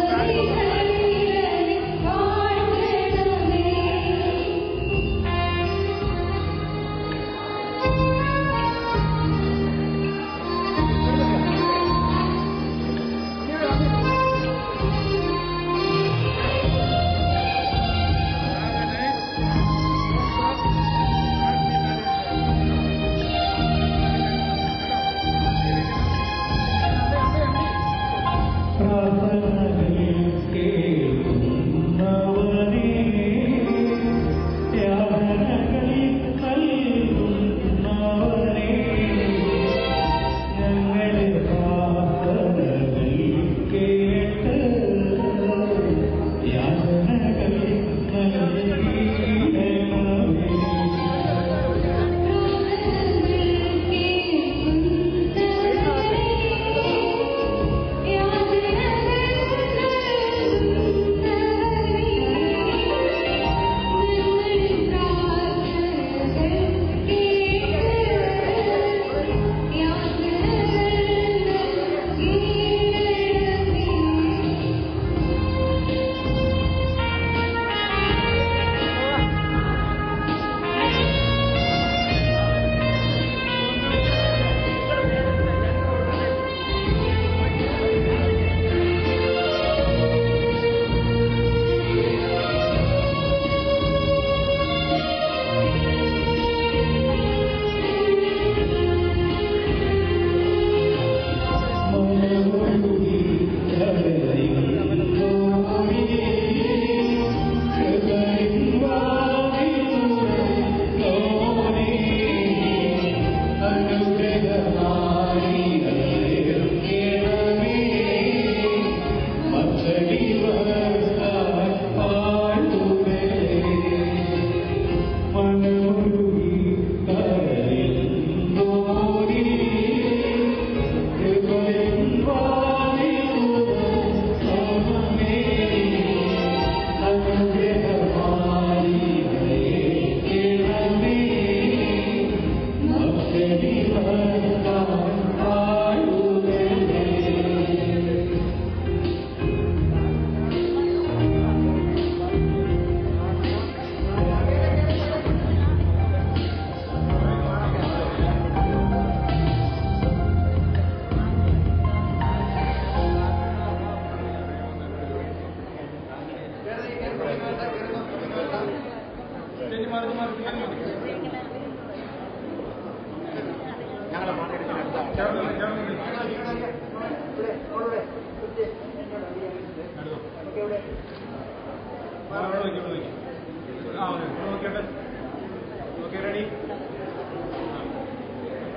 ready?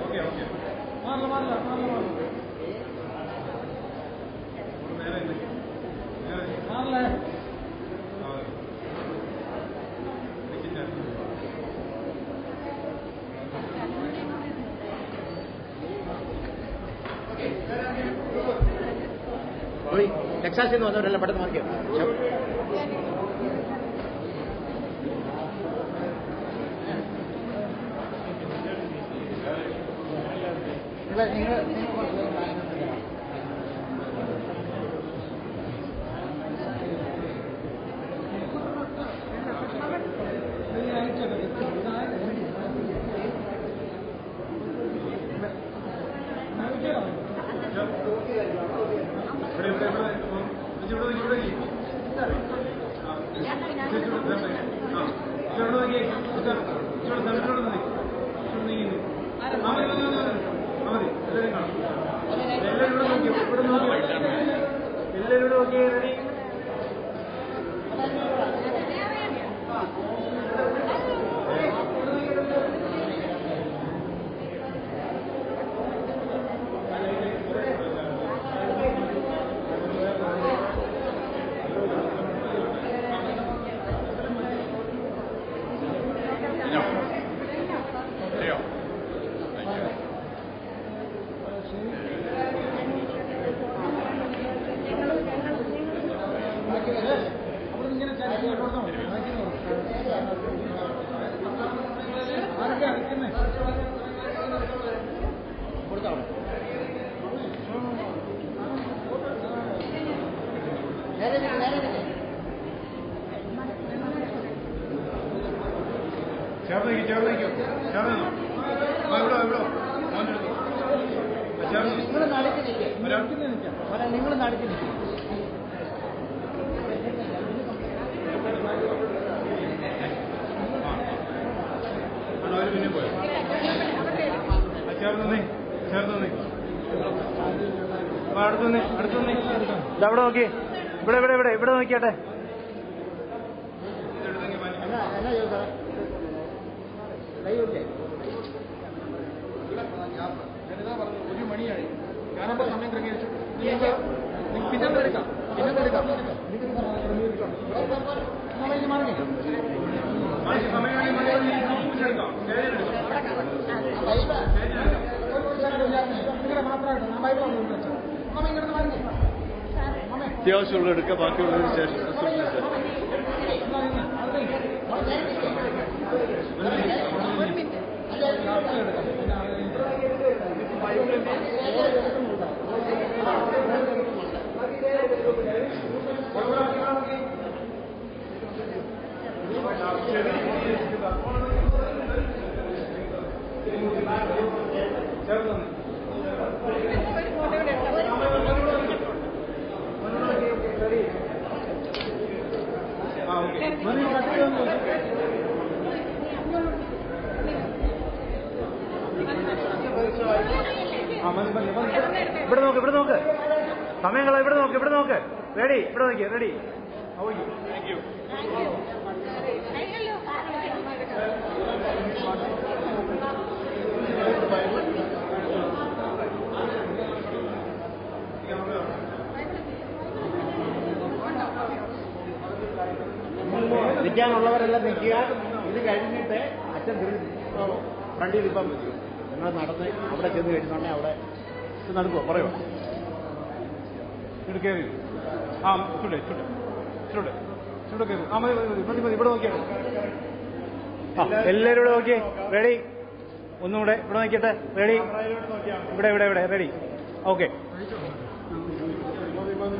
Okay. മാറില്ല. ടെക്സാസിൽ നിന്ന് വന്നവരെല്ലാം പെട്ടെന്ന് മാറിയോ? നിങ്ങൾ നടത്തി നിൽക്കും. പിന്നെ പോയോ? ചേർന്ന് അടുത്തുനിന്ന് അവിടെ നോക്കി, ഇവിടെ നോക്കിയാട്ടെ. ഒരു മണിയായി. ഞാനപ്പോ സമയം ക്രമീകരിച്ചു. പിന്നെ എടുക്കാം. അത്യാവശ്യമുള്ള എടുക്കുക, ബാക്കിയുള്ളതിന് ശേഷം ഇവിടെ നോക്ക് സമയങ്ങളെ ഇവിടെ നോക്ക് റെഡി റെഡി. നിൽക്കാനുള്ളവരെല്ലാം നിൽക്കുക. ഇത് കഴിഞ്ഞിട്ട് അച്ഛൻ ഫ്രണ്ടിൽ ഇപ്പം നിങ്ങൾ നടന്ന് അവിടെ ചെന്ന് കഴിഞ്ഞുണ്ടെങ്കിൽ അവിടെ നടക്കുമോ പറയുമോ? കയറി ഇവിടെ നോക്കിയാണ്. എല്ലാവരും ഇവിടെ നോക്കിയേ. റെഡി? ഒന്നുകൂടെ ഇവിടെ നോക്കിട്ടെ. റെഡി? ഇവിടെ റെഡി. ഓക്കെ. മതി